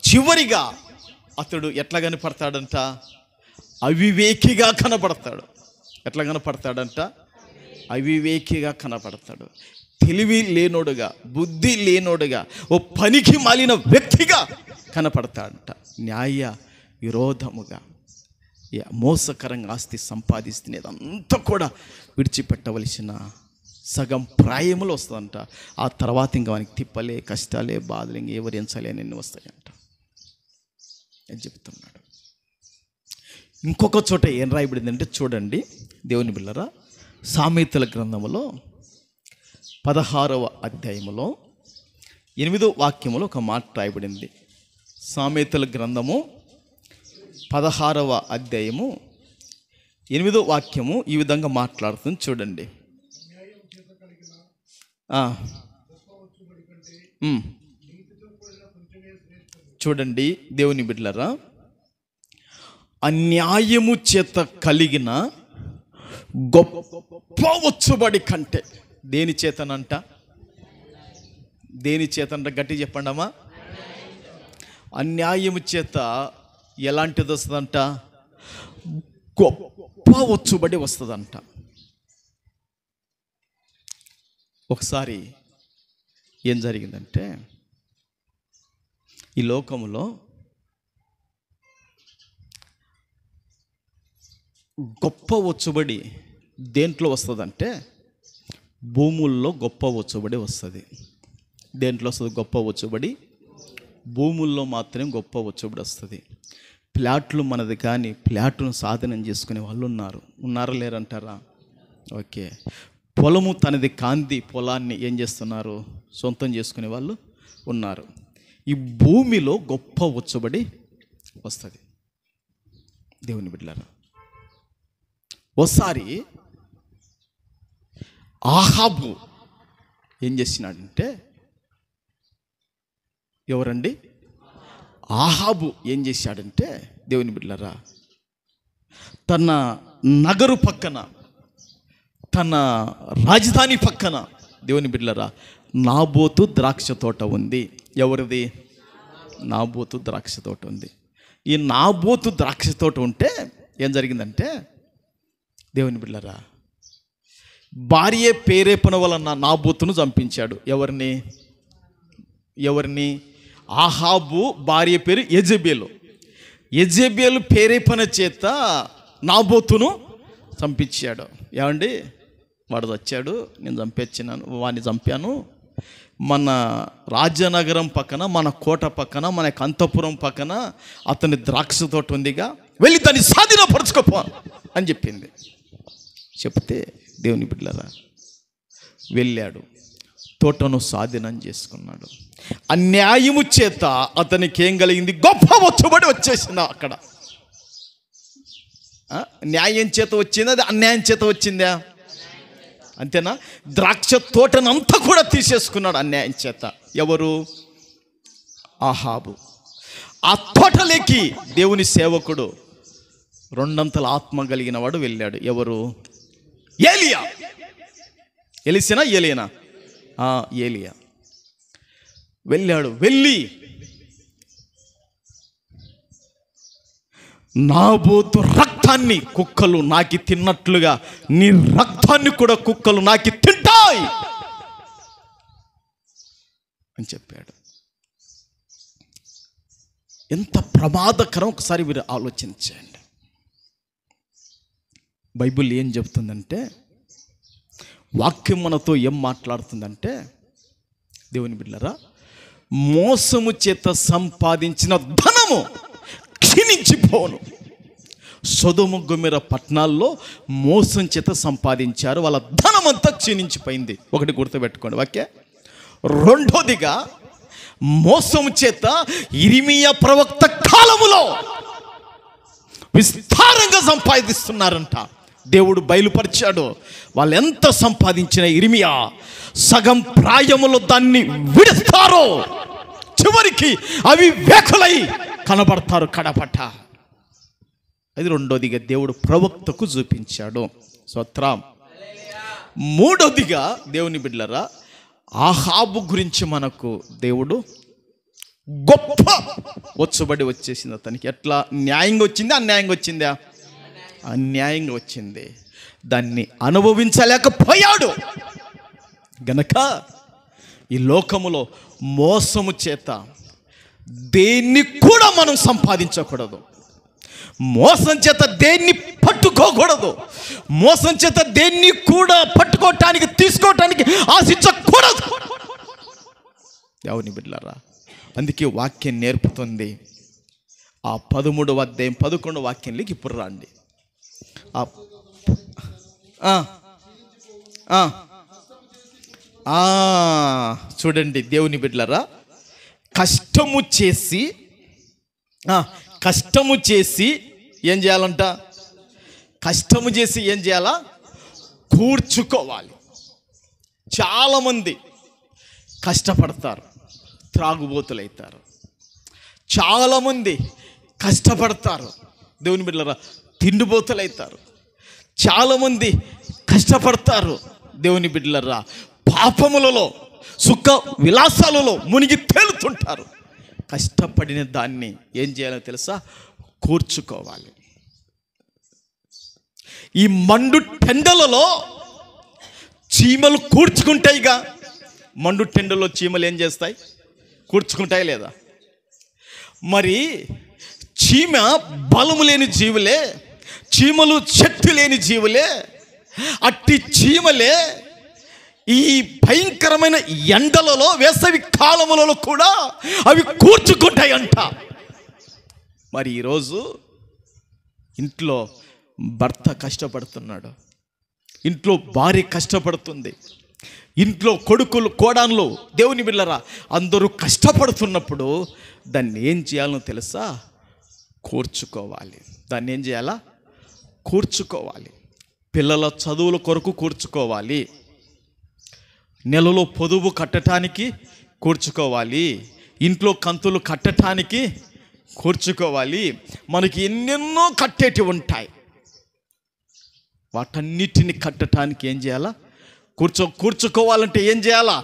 చివరిగా అతడు ఎట్లా కనపడతాడంట? అవివేకిగా కనపడతాడు. ఎట్లా కనపడతాడంట? అవివేకిగా కనపడతాడు. తెలివి లేనోడుగా, బుద్ధి లేనోడుగా, ఓ పనికి మాలిన వ్యక్తిగా కనపడతాడంట. న్యాయ విరోధముగా మోసకరంగా ఆస్తి సంపాదిస్తున్నదంతా కూడా విడిచిపెట్టవలసిన సగం ప్రాయములో వస్తుందంట. ఆ తర్వాత ఇంకా వానికి తిప్పలే, కష్టాలే, బాధలు ఇంక ఎవరించలే నిన్ను వస్తాయంట అని చెప్తున్నాడు. ఇంకొక చోట ఏం రాయబడిందంటే చూడండి, దేవుని బిడ్డలారా, సామెతల గ్రంథములో 16వ అధ్యాయములో 8వ వాక్యములో ఒక మాట రాయబడింది. సామెతల గ్రంథము 16వ అధ్యాయము 8వ వాక్యము ఈ విధంగా మాట్లాడుతుంది చూడండి. చూడండి దేవుని బిడ్డలారా, అన్యాయము చేత కలిగిన గొప్ప వచ్చుబడి కంటే దేని చేతనంట గట్టి చెప్పండమ్మా. అన్యాయము చేత ఎలాంటిది వస్తుందంట? గొప్ప వచ్చుబడి వస్తుందంట. ఒకసారి ఏం జరిగిందంటే, ఈ లోకములో గొప్ప వచ్చుబడి దేంట్లో వస్తుందంటే, భూముల్లో గొప్ప వచ్చుబడి వస్తుంది. దేంట్లో వస్తుంది గొప్ప వచ్చుబడి? భూముల్లో మాత్రం గొప్ప వచ్చుబడి వస్తుంది. ప్లాట్లు మనది కానీ ప్లాట్ను సాధనం చేసుకునే వాళ్ళు ఉన్నారా లేరంటారా? ఓకే. పొలము తనది కాంతి పొలాన్ని ఏం చేస్తున్నారు? సొంతం చేసుకునే వాళ్ళు ఉన్నారు. ఈ భూమిలో గొప్ప వచ్చుబడి వస్తుంది. దేవుని బిడ్డలారా, ఒకసారి ఆహాబు ఏం చేసినాడంటే, ఎవరండి? ఆహాబు ఏం చేశాడంటే, దేవుని బిడ్డలారా, తన నగరు పక్కన, తన రాజధాని పక్కన, దేవుని బిడ్డలారా, నాబోతు ద్రాక్ష తోట ఉంది. ఎవరిది? నాబోతు ద్రాక్ష తోట ఉంది. ఈ నాబోతు ద్రాక్ష తోట ఉంటే ఏం జరిగిందంటే, దేవుని బిడ్డలారా, భార్య పేరేపన వలన నాబోతును చంపించాడు. ఎవరిని? ఆహాబు భార్య పేరు యెజెబెలు. యెజెబెలు పేరేపన చేత నాబోతును చంపించాడు. ఏమండి, వాడు వచ్చాడు, నేను వాడిని చంపాను. మన రాజనగరం పక్కన, మన కోట పక్కన, మన అంతఃపురం పక్కన అతని ద్రాక్ష తోట ఉందిగా, వెళ్ళి దాన్ని స్వాధీనపరచుకోపో అని చెప్పింది. చెప్తే దేవుని బిడ్డలారా, వెళ్ళాడు, తోటను స్వాధీనం చేసుకున్నాడు. అన్యాయము చేత అతనికి ఏం కలిగింది? గొప్ప వచ్చుబడి వచ్చేసింది. అక్కడ న్యాయం చేత వచ్చింది, అది అన్యాయం చేత వచ్చిందా? అంతేనా? ద్రాక్ష తోటనంతా కూడా తీసేసుకున్నాడు అన్యాయం చేత. ఎవరు? ఆహాబు. ఆ తోటలోకి దేవుని సేవకుడు, రెండంతల ఆత్మ కలిగిన వాడు వెళ్ళాడు. ఎవరు? ఏలియా. ఏలియా వెళ్ళాడు. వెళ్ళి నాబోతు రక్తాన్ని కుక్కలు నాకి తిన్నట్లుగా నీ రక్తాన్ని కూడా కుక్కలు నాకి తింటాయి అని చెప్పాడు. ఎంత ప్రమాదకరం ఒకసారి మీరు ఆలోచించండి. బైబిల్ ఏం చెప్తుందంటే, వాక్యం మనతో ఏం మాట్లాడుతుందంటే, దేవుని బిడ్డలారా, మోసము చేత సంపాదించిన ధనము క్షీణించిపోను. సొదొమ గొమొర్రా పట్టణాల్లో మోసం చేత సంపాదించారు, వాళ్ళ ధనం అంతా క్షీణించిపోయింది. ఒకటి గుర్తుపెట్టుకోండి వాక్య. రెండోదిగా, మోసం చేత ఇర్మీయా ప్రవక్త కాలములో విస్తారంగా సంపాదిస్తున్నారంట. దేవుడు బయలుపరిచాడు. వాళ్ళు ఎంత సంపాదించిన ఇర్మీయా సగం ప్రాయములో దాన్ని విడుస్తారో, చివరికి అవి వేకులై కనబడతారు కడపట. అది రెండోదిగా దేవుడు ప్రవక్తకు చూపించాడు. స్తోత్రం. మూడోదిగా దేవుని బిడ్డలారా, ఆహాబు గురించి మనకు దేవుడు గొప్ప వచ్చుబడి వచ్చేసింది అతనికి. ఎట్లా? న్యాయంగా వచ్చిందా అన్యాయంగా వచ్చిందా? అన్యాయంగా వచ్చింది. దాన్ని అనుభవించలేకపోయాడు గనక ఈ లోకములో మోసము చేత దేన్ని కూడా మనం సంపాదించకూడదు. మోసం చేత దేన్ని పట్టుకోకూడదు. మోసం చేత దేన్ని కూడా పట్టుకోవటానికి, తీసుకోవటానికి ఆశించకూడదు. దేవుని బిడ్డలారా, అందుకే వాక్యం నేర్పుతుంది. ఆ 13వ అధ్యాయం 11వ వాక్యంలోకి ఇప్పుడు రండి. చూడండి దేవుని బిడ్డలారా, కష్టము చేసి ఏం చేయాలంట? కష్టము చేసి ఏం చేయాలా? కూర్చుకోవాలి. చాలామంది కష్టపడతారు, త్రాగుబోతులు అవుతారు. చాలామంది కష్టపడతారు, దేవుని బిడ్డలారా, తిండిపోతలు అవుతారు. చాలామంది కష్టపడతారు, దేవుని బిడ్డలారా, పాపములలో సుఖ విలాసాలలో మునిగి తేలుతుంటారు. కష్టపడిన దాన్ని ఏం చేయాలో తెలుసా? కూర్చుకోవాలి. ఈ మండు టెండలలో చీమలు కూర్చుకుంటాయిగా. మండు టెండలో చీమలు ఏం చేస్తాయి? కూర్చుకుంటాయి లేదా? మరి చీమ బలము లేని జీవులే, చీమలు శక్తి లేని జీవులే. అట్టి చీమలే ఈ భయంకరమైన ఎండలలో, వేసవి కాలములలో కూడా అవి కూర్చుకుంటాయంట. మరి ఈరోజు ఇంట్లో భర్త కష్టపడుతున్నాడు, ఇంట్లో భార్య కష్టపడుతుంది, ఇంట్లో కొడుకులు కోడళ్ళు, దేవుని బిడ్డలారా, అందరూ కష్టపడుతున్నప్పుడు దాన్ని ఏం చేయాలో తెలుసా? కూర్చుకోవాలి. దాన్ని ఏం చేయాలా? కూర్చుకోవాలి. పిల్లల చదువుల కొరకు కూర్చుకోవాలి, నెలలో పొదుపు కట్టడానికి కూర్చుకోవాలి, ఇంట్లో కంతులు కట్టడానికి కూర్చుకోవాలి. మనకి ఎన్నెన్నో కట్టేటివి ఉంటాయి, వాటన్నిటిని కట్టడానికి ఏం చేయాలా? కూర్చుకోవాలంటే ఏం చేయాలా?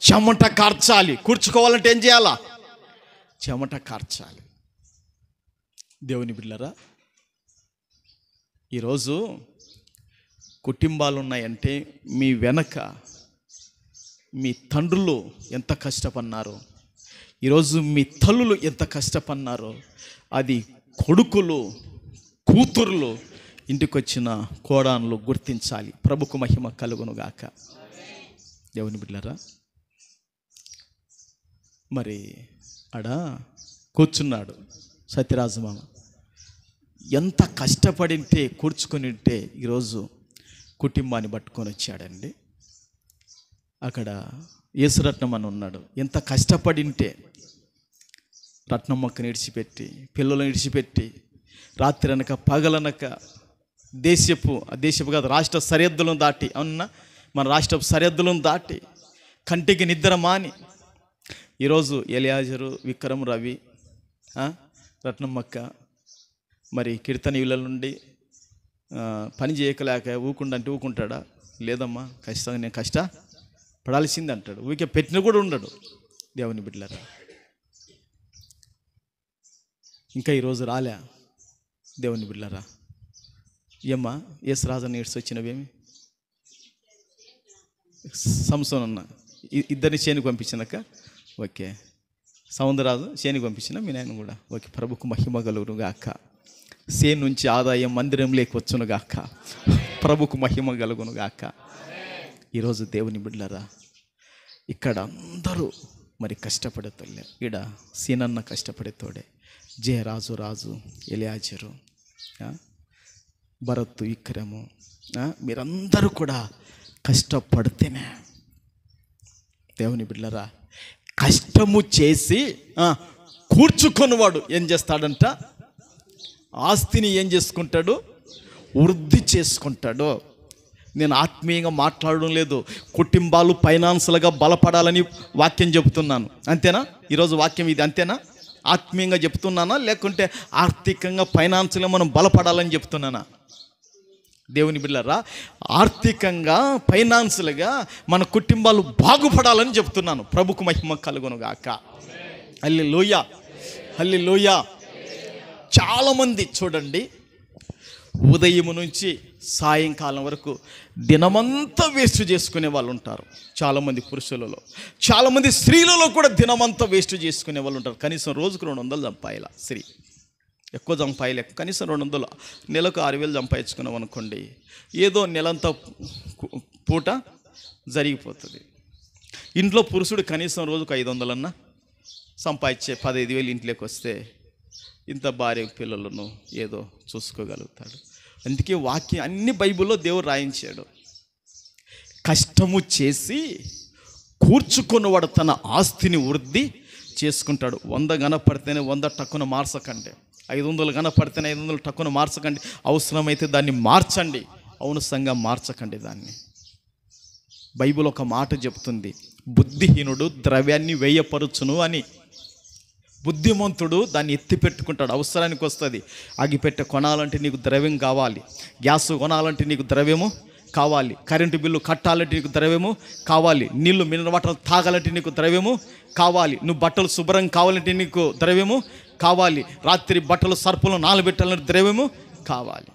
చెమట కార్చాలి. కూర్చుకోవాలంటే ఏం చేయాలా? చెమట కార్చాలి. దేవుని బిడ్డలారా, ఈరోజు కుటుంబాలు ఉన్నాయంటే మీ వెనక మీ తండ్రులు ఎంత కష్టపడినారో, ఈరోజు మీ తల్లులు ఎంత కష్టపడినారో అది కొడుకులు, కూతుర్లు, ఇంటికి వచ్చిన కోడళ్ళు గుర్తించాలి. ప్రభుకు మహిమ కలుగునుగాక. దేవుని బిడ్డలారా, మరి ఆడ కూర్చున్నాడు సత్యరాజు మామ. ఎంత కష్టపడింటే కూర్చుకొని ఉంటే ఈరోజు కుటుంబాన్ని పట్టుకొని వచ్చాడండి. అక్కడ యేసురత్నం అని ఉన్నాడు. ఎంత కష్టపడింటే రత్నమ్మక్కని విడిచిపెట్టి, పిల్లలను విడిచిపెట్టి, రాత్రి అనక పగలనక దేశపు కాదు, రాష్ట్ర సరిహద్దులను దాటి, అవునా, మన రాష్ట్ర సరిహద్దులను దాటి కంటికి నిద్ర మాని ఈరోజు ఎలియాజరు, విక్రమ్, రవి, రత్నమ్మక్క మరి కీర్తనీయుల నుండి పని చేయకలేక ఊకుండంటే ఊకుంటాడా? లేదమ్మా, ఖచ్చితంగా నేను కష్టపడాల్సింది అంటాడు. ఊరికే పెట్టిన కూడా ఉండడు. దేవుని బిడ్డలారా, ఇంకా ఈరోజు రాలే. దేవుని బిడ్డలారా, ఏమ్మా యేసురాజుని ఏడ్చి వచ్చినవేమి? సంసోన్ అన్న ఇద్దరిని చేనికి పంపించినాక, ఓకే, సౌందరరాజు చేనికి పంపించిన మీ నాయన కూడా, ఓకే, ప్రభుకు మహిమ కలుగునుగాక. సేను నుంచి ఆదాయం మందిరంలోకి వచ్చునుగాక. ప్రభుకు మహిమ కలుగునుగాక. ఈరోజు దేవుని బిడ్డలారా, ఇక్కడ అందరూ మరి కష్టపడేతోళ్ళే. ఈడ సీనన్న కష్టపడేతోడే, జయరాజు, ఎలియాజరు, భరత్, విక్రము, మీరందరూ కూడా కష్టపడితేనే. దేవుని బిడ్డలారా, కష్టము చేసి కూర్చుకొనివాడు ఏం చేస్తాడంట? ఆస్తిని ఏం చేసుకుంటాడు? వృద్ధి చేసుకుంటాడు. నేను ఆత్మీయంగా మాట్లాడడం లేదు, కుటుంబాలు ఫైనాన్షియల్గా బలపడాలని వాక్యం చెబుతున్నాను, అంతేనా? ఈరోజు వాక్యం ఇది అంతేనా? ఆత్మీయంగా చెప్తున్నానా, లేకుంటే ఆర్థికంగా ఫైనాన్షియల్గా మనం బలపడాలని చెప్తున్నానా? దేవుని బిడ్డలారా, ఆర్థికంగా ఫైనాన్షియల్గా మన కుటుంబాలు బాగుపడాలని చెప్తున్నాను. ప్రభుకు మహిమ కలుగునుగాక. హల్లెలూయా, హల్లెలూయా. చాలామంది చూడండి, ఉదయం నుంచి సాయంకాలం వరకు దినమంతా వేస్ట్ చేసుకునే వాళ్ళు ఉంటారు. చాలామంది పురుషులలో, చాలామంది స్త్రీలలో కూడా దినమంతా వేస్ట్ చేసుకునే వాళ్ళు ఉంటారు. కనీసం రోజుకు 200 సంపాయాల. స్త్రీ ఎక్కువ సంపాయలేక కనీసం 200, నెలకు 6,000 సంపాదించుకున్నాం అనుకోండి, ఏదో నెలంతా పూట జరిగిపోతుంది. ఇంట్లో పురుషుడు కనీసం రోజుకు 500 అన్నా సంపాదించే 15,000 ఇంట్లోకి వస్తే ఇంత భార్య పిల్లలను ఏదో చూసుకోగలుగుతాడు. అందుకే వాక్యం అన్ని బైబిల్లో దేవుడు రాయించాడు. కష్టము చేసి కూర్చుకున్నవాడు తన ఆస్తిని వృద్ధి చేసుకుంటాడు. 100 గనపడితేనే 100 టక్కున మార్చకండి, 500 గనపడితేనే 500 టక్కున మార్చకండి. అవసరమైతే దాన్ని మార్చండి, అవునసంగా మార్చకండి దాన్ని. బైబిల్ ఒక మాట చెప్తుంది, బుద్ధిహీనుడు ద్రవ్యాన్ని వ్యయపరుచును అని. బుద్ధిమంతుడు దాన్ని ఎత్తి పెట్టుకుంటాడు, అవసరానికి వస్తుంది. అగిపెట్టె కొనాలంటే నీకు ద్రవ్యం కావాలి, గ్యాస్ కొనాలంటే నీకు ద్రవ్యము కావాలి, కరెంటు బిల్లు కట్టాలంటే నీకు ద్రవ్యము కావాలి, నీళ్ళు మినరల్ వాటర్ తాగాలంటే నీకు ద్రవ్యము కావాలి, నువ్వు బట్టలు శుభ్రం కావాలంటే నీకు ద్రవ్యము కావాలి, రాత్రి బట్టలు సర్పులు నానబెట్టాలంటే ద్రవ్యము కావాలి.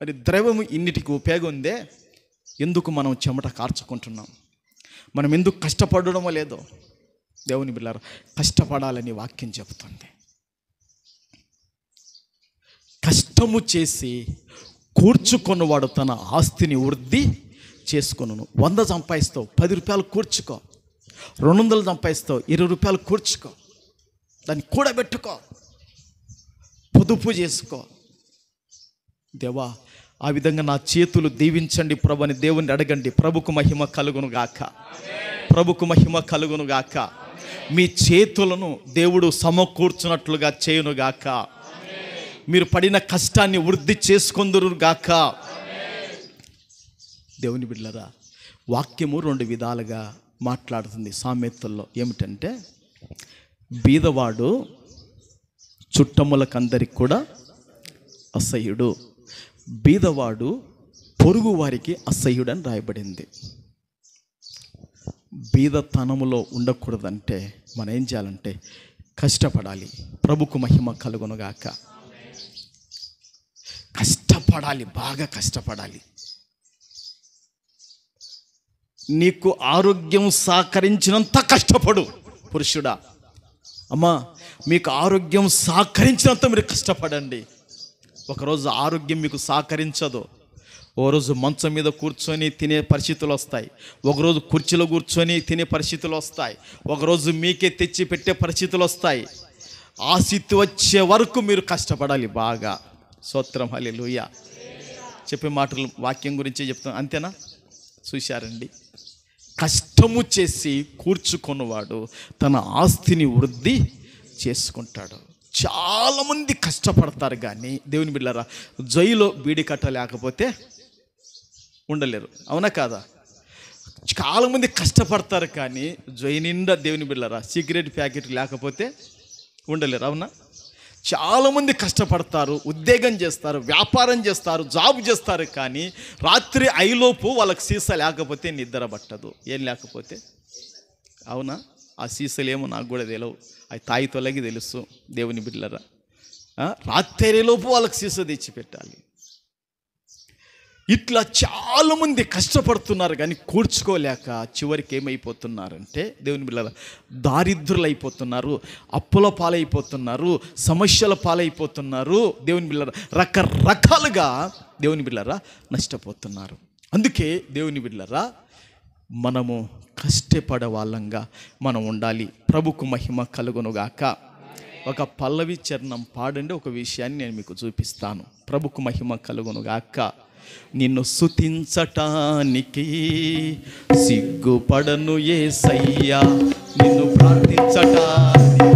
మరి ద్రవ్యము ఇన్నిటికి ఉపయోగం ఉందే, ఎందుకు మనం చెమట కార్చుకుంటున్నాం? మనం ఎందుకు కష్టపడడమో లేదో దేవుని బిడ్డలారా, కష్టపడాలని వాక్యం చెబుతుంది. కష్టము చేసి కూర్చుకున్నవాడు తన ఆస్తిని వృద్ధి చేసుకొనును. 100 సంపాదిస్తావు, 10 రూపాయలు కూర్చుకో. 200 సంపాదిస్తావు, 20 రూపాయలు కూర్చుకో. దాన్ని కూడబెట్టుకో, పొదుపు చేసుకో. దేవా, ఆ విధంగా నా చేతులు దీవించండి ప్రభు అని దేవుని అడగండి. ప్రభుకు మహిమ కలుగును గాక, ప్రభుకు మహిమ కలుగును గాక. మీ చేతులను దేవుడు సమకూర్చున్నట్లుగా చేయును గాక. మీరు పడిన కష్టాన్ని వృద్ధి చేసుకొందురు గాక. దేవుని బిడ్డలారా, వాక్యము 2 విధాలుగా మాట్లాడుతుంది సామెతల్లో. ఏమిటంటే, బీదవాడు చుట్టములకందరికి కూడా అసహ్యుడు, బీదవాడు పొరుగు వారికి అసహ్యుడు అని రాయబడింది. బీదతనములో ఉండకూడదంటే మనం ఏం చేయాలంటే కష్టపడాలి. ప్రభుకు మహిమ కలుగునుగాక. కష్టపడాలి, బాగా కష్టపడాలి. నీకు ఆరోగ్యం సహకరించినంత కష్టపడు. పురుషుడా, అమ్మా, మీకు ఆరోగ్యం సహకరించినంత మీరు కష్టపడండి. ఒకరోజు ఆరోగ్యం మీకు సహకరించదు, ఓ రోజు మంచం మీద కూర్చొని తినే పరిస్థితులు వస్తాయి, ఒకరోజు కుర్చీలో కూర్చొని తినే పరిస్థితులు వస్తాయి, ఒకరోజు మీకే తెచ్చి పెట్టే పరిస్థితులు వస్తాయి. ఆ స్థితి వచ్చే వరకు మీరు కష్టపడాలి బాగా. స్తోత్రం, హల్లెలూయా. చెప్పే మాటలు వాక్యం గురించి చెప్తాను, అంతేనా? చూశారండి, కష్టము చేసి కూర్చుకున్నవాడు తన ఆస్తిని వృద్ధి చేసుకుంటాడు. చాలామంది కష్టపడతారు కానీ దేవుని బిడ్డలారా, జైలో బీడి కట్ట లేకపోతే ఉండలేరు. అవునా కాదా? చాలామంది కష్టపడతారు కానీ జై నిండా దేవుని బిడ్డలారా సిగరెట్ ప్యాకెట్ లేకపోతే ఉండలేరు. అవునా? చాలామంది కష్టపడతారు, ఉద్యోగం చేస్తారు, వ్యాపారం చేస్తారు, జాబ్ చేస్తారు, కానీ రాత్రి 5 వాళ్ళకి సీసా లేకపోతే నిద్ర పట్టదు. ఏం లేకపోతే? అవునా? ఆ సీసాలు ఏమో నాకు కూడా తెలియవు, అవి తాయితోలకి తెలుసు. దేవుని బిడ్డలారా, రాత్రిలోపు వాళ్ళకి సీసా తెచ్చి పెట్టాలి. ఇట్లా చాలామంది కష్టపడుతున్నారు కానీ కూర్చుకోలేక చివరికి ఏమైపోతున్నారంటే దేవుని బిడ్డలారా దారిద్రులు అయిపోతున్నారు, అప్పుల పాలైపోతున్నారు, సమస్యల పాలైపోతున్నారు. దేవుని బిడ్డలారా రకరకాలుగా దేవుని బిడ్డలారా నష్టపోతున్నారు. అందుకే దేవుని బిడ్డలారా మనము కష్టపడే వాళ్ళంగా మనం ఉండాలి. ప్రభుకు మహిమ కలుగునుగాక. ఒక పల్లవి చరణం పాడండి, ఒక విషయాన్ని నేను మీకు చూపిస్తాను. ప్రభుకు మహిమ కలుగునుగాక. నిన్ను స్తుతించటానికి సిగ్గుపడను యేసయ్యా, నిన్ను ప్రార్థించటానికి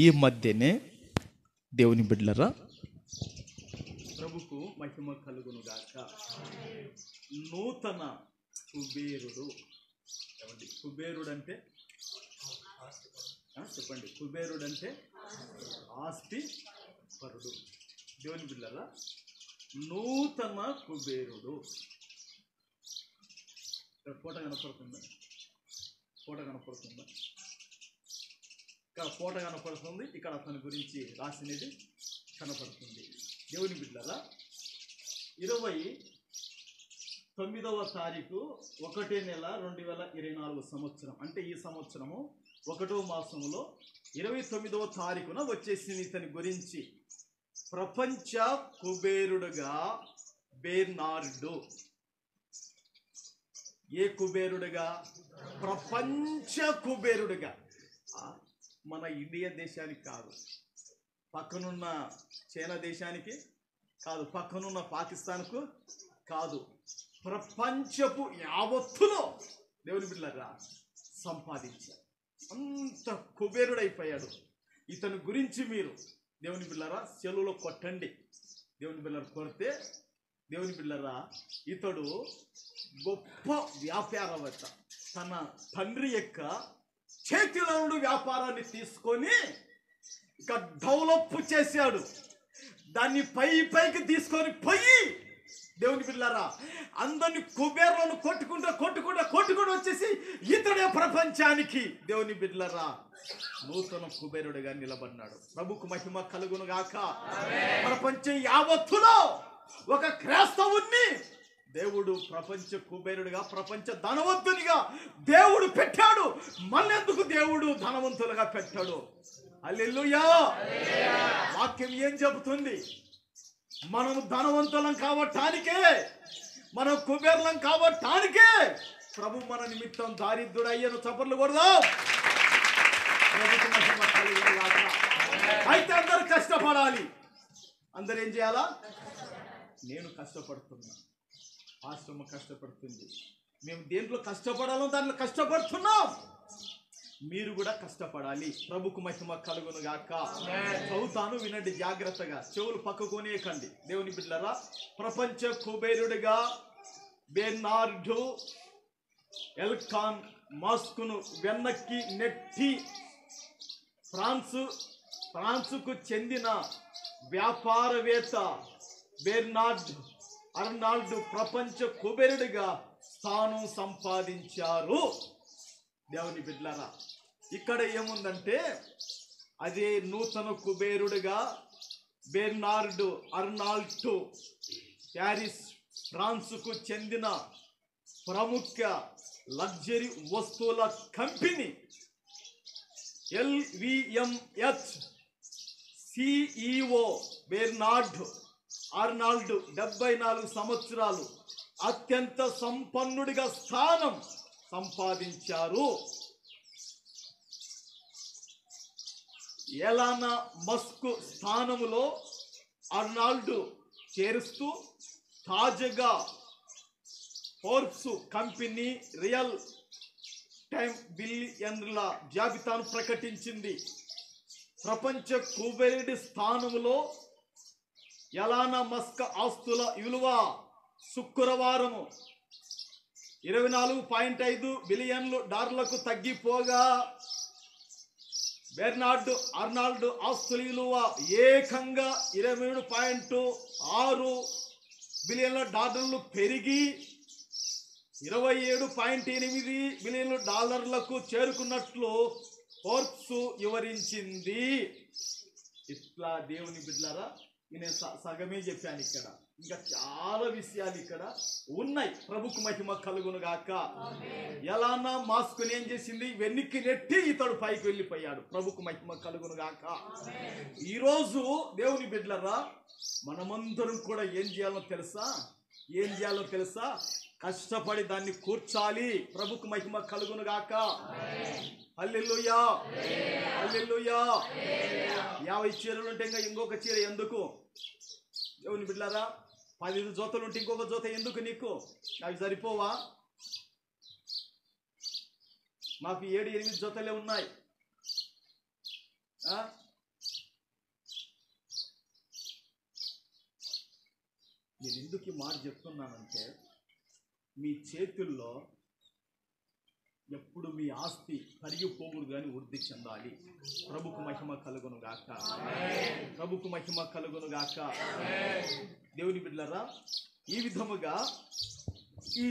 ఈ మధ్యనే దేవుని బిడ్డలరా, ప్రభుకు మహిమ కలుగును గాక. నూతన కుబేరుడు. ఏమండి కుబేరుడు అంటే? చెప్పండి. కుబేరుడు అంటే ఆస్తి పరుడు. దేవుని బిడ్డలరా, నూతన కుబేరుడు. ఫోటో కనపడుతుందా? ఫోటో కనపడుతుందా? ఇక్కడ ఫోటో కనపడుతుంది, ఇక్కడ అతని గురించి రాసినది కనపడుతుంది. దేవుని బిడ్డలరా, 29వ తారీఖు 1వ నెల 2024 సంవత్సరం, అంటే ఈ సంవత్సరము 1వ మాసంలో 29వ తారీఖున వచ్చేసింది ఇతని గురించి. ప్రపంచ కుబేరుడుగా బెర్నార్డు. ఏ కుబేరుడుగా? ప్రపంచ కుబేరుడుగా. మన ఇండియా దేశానికి కాదు, పక్కనున్న చైనా దేశానికి కాదు, పక్కనున్న పాకిస్తాన్కు కాదు, ప్రపంచపు యావత్తులో దేవుని బిడ్డలారా సంపాదించారు. అంత కుబేరుడైపోయాడు. ఇతని గురించి మీరు దేవుని బిడ్డలారా సెలువులో కొట్టండి. దేవుని బిడ్డలారా కొడితే, దేవుని బిడ్డలారా ఇతడు గొప్ప వ్యాపారవేత్త. తన తండ్రి యొక్క చేతిలో నుండి వ్యాపారాన్ని తీసుకొని ఇక డెవలప్ చేశాడు. దాన్ని పైకి తీసుకొని పోయి దేవుని బిడ్డలారా అందరిని కుబేరులను కొట్టుకుంటూ వచ్చేసి ఇతడే ప్రపంచానికి దేవుని బిడ్డలారా నూతన కుబేరుడుగా నిలబడినాడు. ప్రభుకు మహిమ కలుగును గాక. ప్రపంచం యావత్తులో ఒక క్రైస్తవుణ్ణి దేవుడు ప్రపంచ కుబేరుడుగా, ప్రపంచ ధనవంతునిగా దేవుడు పెట్టాడు. మళ్ళెందుకు దేవుడు ధనవంతులుగా పెట్టాడు? హల్లెలూయా. వాక్యం ఏం చెబుతుంది? మనము ధనవంతులం కావటానికే, మనం కుబేరులం కావటానికే ప్రభు మన నిమిత్తం దారిద్రుడు అయ్యను. చప్పట్లు కొడదాం. అయితే అందరూ కష్టపడాలి. అందరూ ఏం చేయాలా? నేను కష్టపడుతున్నా, ఆశ్రమ కష్టపడుతుంది, మేము దేంట్లో కష్టపడాలో దాంట్లో కష్టపడుతున్నాం. మీరు కూడా కష్టపడాలి. ప్రభుకు మహిమ కలుగును గాక. చదువుతాను, వినండి జాగ్రత్తగా, చెవులు పక్కకొనేకండి. దేవుని బిడ్డలారా, ప్రపంచ కుబేరుడిగా బెర్నార్డు ఎల్కాన్ మాస్కును వెనక్కి నెట్టి ఫ్రాన్సుకు చెందిన వ్యాపారవేత్త బెర్నార్డ్ అర్నాల్డ్ ప్రపంచ కుబేరుడిగా స్థానం సంపాదించారు. దేవుని బిడ్డలారా, ఇక్కడ ఏముందంటే అదే నూతన కుబేరుడుగా బెర్నార్డ్ అర్నాల్డ్ ప్యారిస్ ఫ్రాన్సుకు చెందిన ప్రముఖ లగ్జరీ వస్తువుల company LVMH CEO Bernard Arnold 74 సంవత్సరాలు అత్యంత సంపన్నుడిగా స్థానం సంపాదించారు. ఎలానా మస్క్ స్థానములో అర్నాల్డ్ చేరుస్తూ తాజాగా ఫోర్బ్స్ కంపెనీ రియల్ టైమ్ బిలియనర్ల జాబితాను ప్రకటించింది. ప్రపంచ కుబేరుడి స్థానములో ఎలానా మస్క్ ఆస్తుల విలువ శుక్రవారం $24.5 బిలియన్లు తగ్గిపోగా బెర్నార్డ్ అర్నాల్డ్ ఆస్తుల విలువ ఏకంగా $23.6 బిలియన్ల పెరిగి $27.8 బిలియన్లకు చేరుకున్నట్లు ఫోర్బ్స్ వివరించింది. ఇట్లా దేవుని బిడ్డలారా, నేను సగమే చెప్పాను. ఇక్కడ ఇంకా చాలా విషయాలు ఇక్కడ ఉన్నాయి. ప్రభుకు మహిమ కలుగును గాక. ఎలానా మాస్కుని ఏం చేసింది? వెనక్కి నెట్టి ఇతడు పైకి వెళ్ళిపోయాడు. ప్రభుకు మహిమ కలుగును గాక. ఈరోజు దేవుని బిడ్డలారా, మనమందరం కూడా ఏం చేయాలో తెలుసా? కష్టపడి దాన్ని కూర్చాలి. ప్రభుకు మహిమ కలుగును గాక. హల్లెలూయా, హల్లెలూయా. 50 చీరలు ఉంటే ఇంకా ఇంకొక చీర ఎందుకు? దేవుని బిడ్డలారా, 15 జోతలు ఉంటే ఇంకొక జోత ఎందుకు నీకు? అవి సరిపోవా? మాకు 7-8 జోతలే ఉన్నాయి. నేను ఎందుకు ఈ మాట చెప్తున్నానంటే, మీ చేతుల్లో ఎప్పుడు మీ ఆస్తి కరిగిపోకూడదు కానీ వృద్ధి చెందాలి. ప్రభుకు మహిమ కలుగును గాక. ప్రభుకు మహిమ కలుగును గాక. దేవుని బిడ్డలారా, ఈ విధముగా ఈ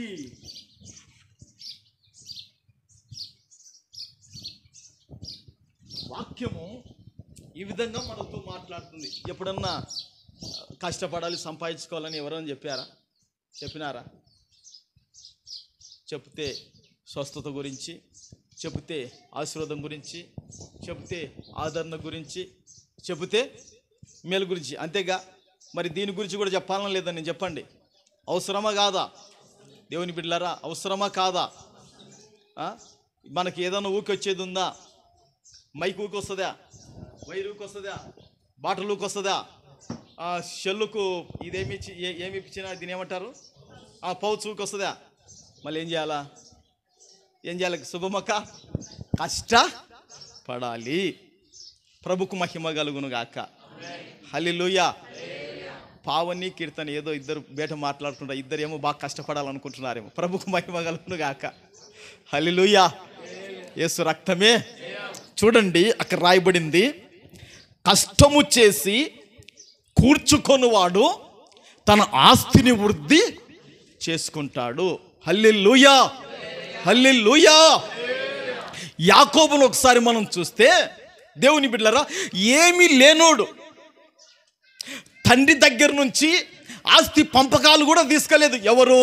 వాక్యము ఈ విధంగా మనతో మాట్లాడుతుంది. ఎప్పుడన్నా కష్టపడాలి, సంపాదించుకోవాలని ఎవరైనా చెప్పినారా? చెప్తే స్వస్థత గురించి, చెబితే ఆశీర్వాదం గురించి, చెబితే ఆదరణ గురించి, చెబితే మేలు గురించి, అంతేగా. మరి దీని గురించి కూడా చెప్పాలని లేదని నేను చెప్పండి. అవసరమా కాదా? దేవుని బిడ్డలారా, అవసరమా కాదా? మనకి ఏదైనా ఊకి వచ్చేది ఉందా? మైక్ ఊకి వస్తుందా? వైర్ ఊకి వస్తుందా? బాటలు ఊకి వస్తుందా? షెల్లుకు ఏమి ఇచ్చినా దీని ఏమంటారు? పౌచ్ ఊకి వస్తుందా? మళ్ళీ ఏం చేయాలి? శుభమక్క, కష్టపడాలి. ప్రభుకు మహిమ కలుగును గాక. హల్లెలూయా. పావని కీర్తన ఏదో ఇద్దరు బయట మాట్లాడుతుంటారు, ఇద్దరు ఏమో బాగా కష్టపడాలనుకుంటున్నారేమో. ప్రభుకు మహిమ కలుగును గాక. హల్లెలూయా. యేసు రక్తమే. చూడండి, అక్కడ రాయబడింది, కష్టము చేసి కూర్చుకొనువాడు తన ఆస్తిని వృద్ధి చేసుకుంటాడు. హల్లెలూయా, హల్లెలూయా. యాకోబును ఒకసారి మనం చూస్తే, దేవుని బిడ్డలారా, ఏమీ లేనోడు తండ్రి దగ్గర నుంచి ఆస్తి పంపకాలు కూడా తీసుకోలేదు. ఎవరు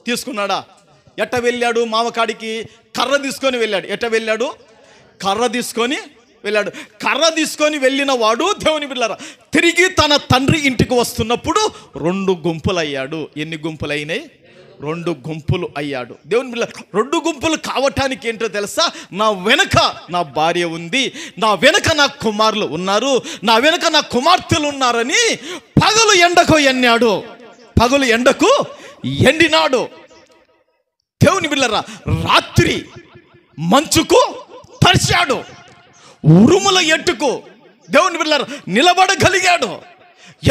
తీసుకున్నాడా? ఎట్ట వెళ్ళాడు? మామకాడికి కర్ర తీసుకొని వెళ్ళాడు. ఎట్ట వెళ్ళాడు? కర్ర తీసుకొని వెళ్ళాడు. కర్ర తీసుకొని వెళ్ళిన వాడు, దేవుని బిడ్డలారా, తిరిగి తన తండ్రి ఇంటికి వస్తున్నప్పుడు 2 గుంపులు అయ్యాడు. ఎన్ని గుంపులు అయినాయి? 2 గుంపులు అయ్యాడు. దేవుని బిడ్డ, 2 గుంపులు కావటానికి ఏంటో తెలుసా? నా వెనక నా భార్య ఉంది, నా వెనక నా కుమారులు ఉన్నారు, నా వెనక నా కుమార్తెలు ఉన్నారని పగలు ఎండకు ఎన్నాడు, పగలు ఎండకు ఎండినాడు. దేవుని బిడ్డలారా, రాత్రి మంచుకు తడిచాడు, ఉరుముల ఎట్టుకు దేవుని బిడ్డలారా నిలబడగలిగాడు.